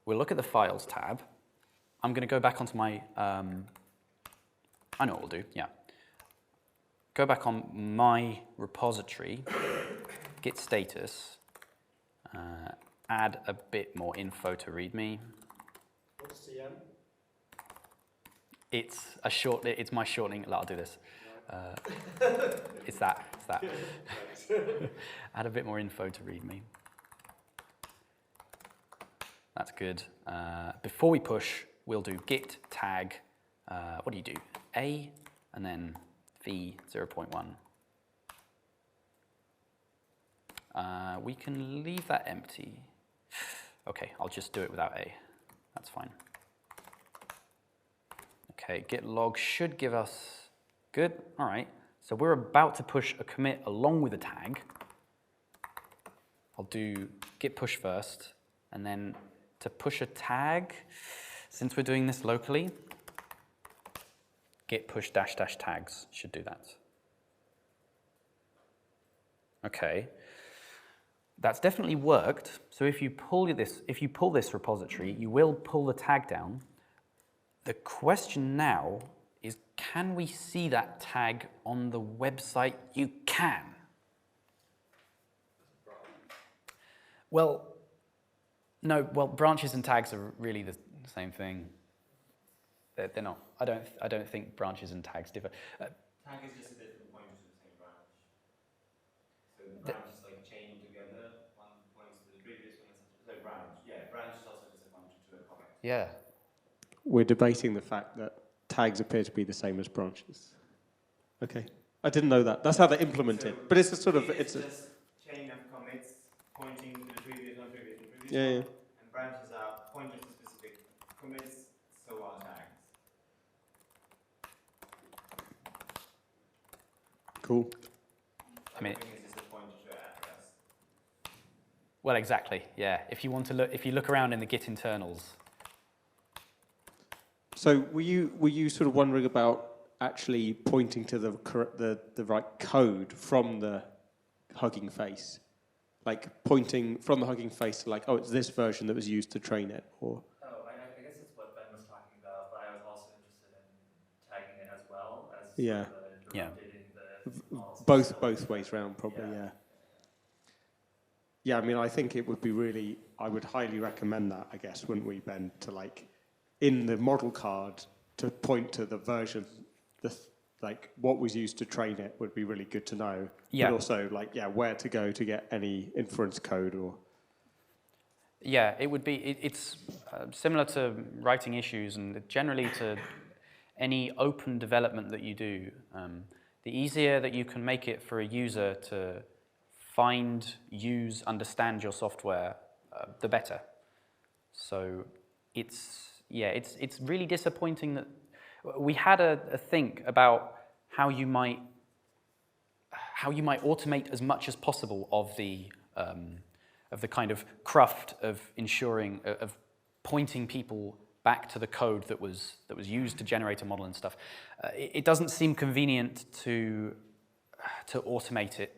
We'll look at the Files tab. I'm going to go back onto my, I know what we'll do, yeah. Go back on my repository, git status, add a bit more info to README. What's CM? It's my shortening, I'll do this. It's that. Add a bit more info to README. That's good. Before we push, we'll do git tag, what do you do? A, and then v 0.1. We can leave that empty. Okay, I'll just do it without A. That's fine. Okay, git log should give us, good, all right. So we're about to push a commit along with a tag. I'll do git push first, and then to push a tag, since we're doing this locally, git push dash dash tags should do that. Okay, that's definitely worked. So if you pull this repository, you will pull the tag down. The question now is, can we see that tag on the website? You can. Well, no. Well, branches and tags are really the same thing. They're not. I don't think branches and tags differ. Tag is just a different pointer to the same branch. So the branches like chained together. One points to the previous one, etc. So branch, yeah, branch is also just a pointer to a comment. Yeah. We're debating the fact that tags appear to be the same as branches. Okay. I didn't know that. That's how they implement it. But it's a sort of, It's it's a, just chain of commits pointing to the previous one, previous one, previous yeah, one. yeah. And branches are pointers to specific commits, so are tags. Cool. I mean, Everything is just a pointer to an address. well, exactly. Yeah. If you want to look, if you look around in the Git internals, So were you sort of wondering about actually pointing to the right code from the Hugging Face? Like pointing from the Hugging Face to like, oh, it's this version that was used to train it, or? Oh, I guess that's what Ben was talking about, but I was also interested in tagging it as well as Yeah. sort of the Yeah. updating the models Both themselves. ways round, probably, Yeah. yeah. Yeah, I mean, I think it would be really, I would highly recommend that, I guess, wouldn't we, Ben, to like, in the model card, to point to the version, like what was used to train it would be really good to know. Yeah. But also, like, yeah, where to go to get any inference code or. yeah, it would be. It's similar to writing issues and generally to any open development that you do. The easier that you can make it for a user to find, use, understand your software, the better. So it's really disappointing that we had a think about how you might automate as much as possible of the kind of craft of ensuring of pointing people back to the code that was used to generate a model and stuff. It doesn't seem convenient to automate it.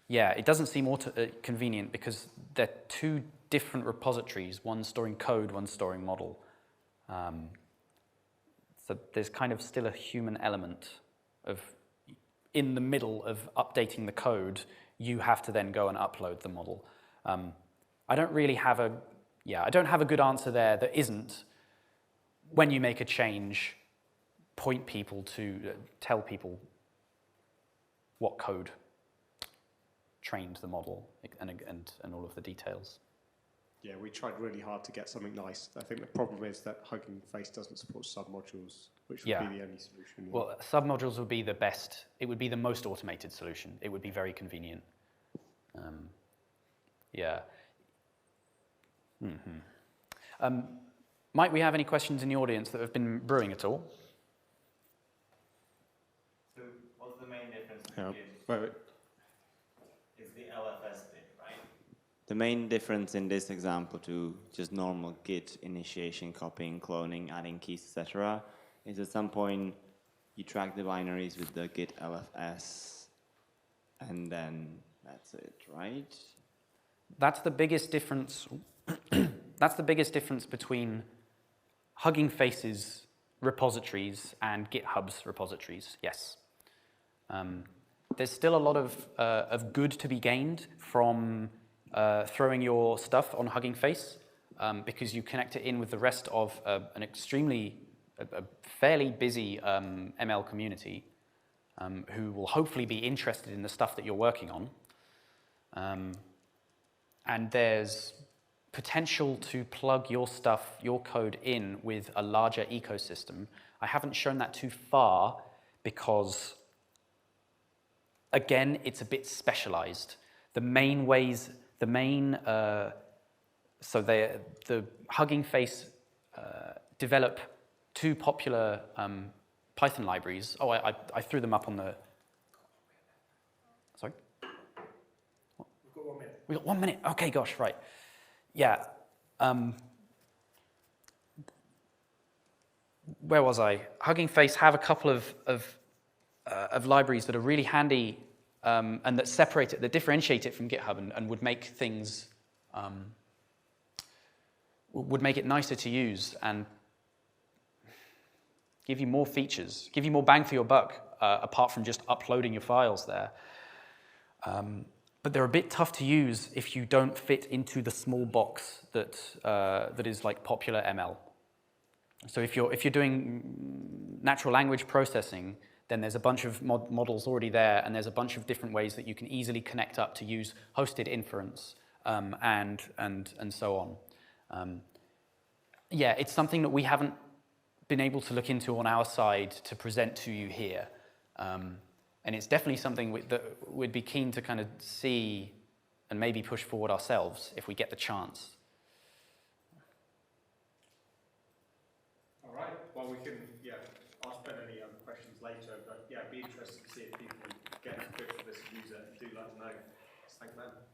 It doesn't seem convenient because they're two different repositories, one storing code, one storing model. So there's kind of still a human element of, in the middle of updating the code, you have to then go and upload the model. I don't really have I don't have a good answer there that isn't, when you make a change, point people to, tell people what code trained the model and all of the details. Yeah, we tried really hard to get something nice. I think the problem is that Hugging Face doesn't support submodules, which would be the only solution. Well, submodules would be the best. It would be the most automated solution. It would be very convenient. Might we have any questions in the audience that have been brewing at all? So what's the main difference Yeah. between Wait. is the LFS bit, right? The main difference in this example to just normal Git initiation, copying, cloning, adding keys, etc., is at some point you track the binaries with the Git LFS, and then that's it, right? That's the biggest difference. That's the biggest difference between Hugging Face's repositories and GitHub's repositories. Yes. There's still a lot of good to be gained from throwing your stuff on Hugging Face because you connect it in with the rest of a fairly busy ML community who will hopefully be interested in the stuff that you're working on. And there's potential to plug your stuff, your code in with a larger ecosystem. I haven't shown that too far because, again, it's a bit specialized. The Hugging Face develop two popular Python libraries. Oh, I threw them up on the, sorry? We've got 1 minute. We got 1 minute. Okay, gosh, right. Yeah. Where was I? Hugging Face have a couple of libraries that are really handy and that separate it, that differentiate it from GitHub and would make things would make it nicer to use and give you more features, give you more bang for your buck, apart from just uploading your files there. But they're a bit tough to use if you don't fit into the small box that is like popular ML. So if you're doing natural language processing, then there's a bunch of models already there, and there's a bunch of different ways that you can easily connect up to use hosted inference and so on. It's something that we haven't been able to look into on our side to present to you here. And it's definitely something that we'd be keen to kind of see and maybe push forward ourselves if we get the chance. All right. Well, we can, ask Ben any questions later, but yeah, it'd be interesting to see if people get a bit of this user and do let them know. Thank them.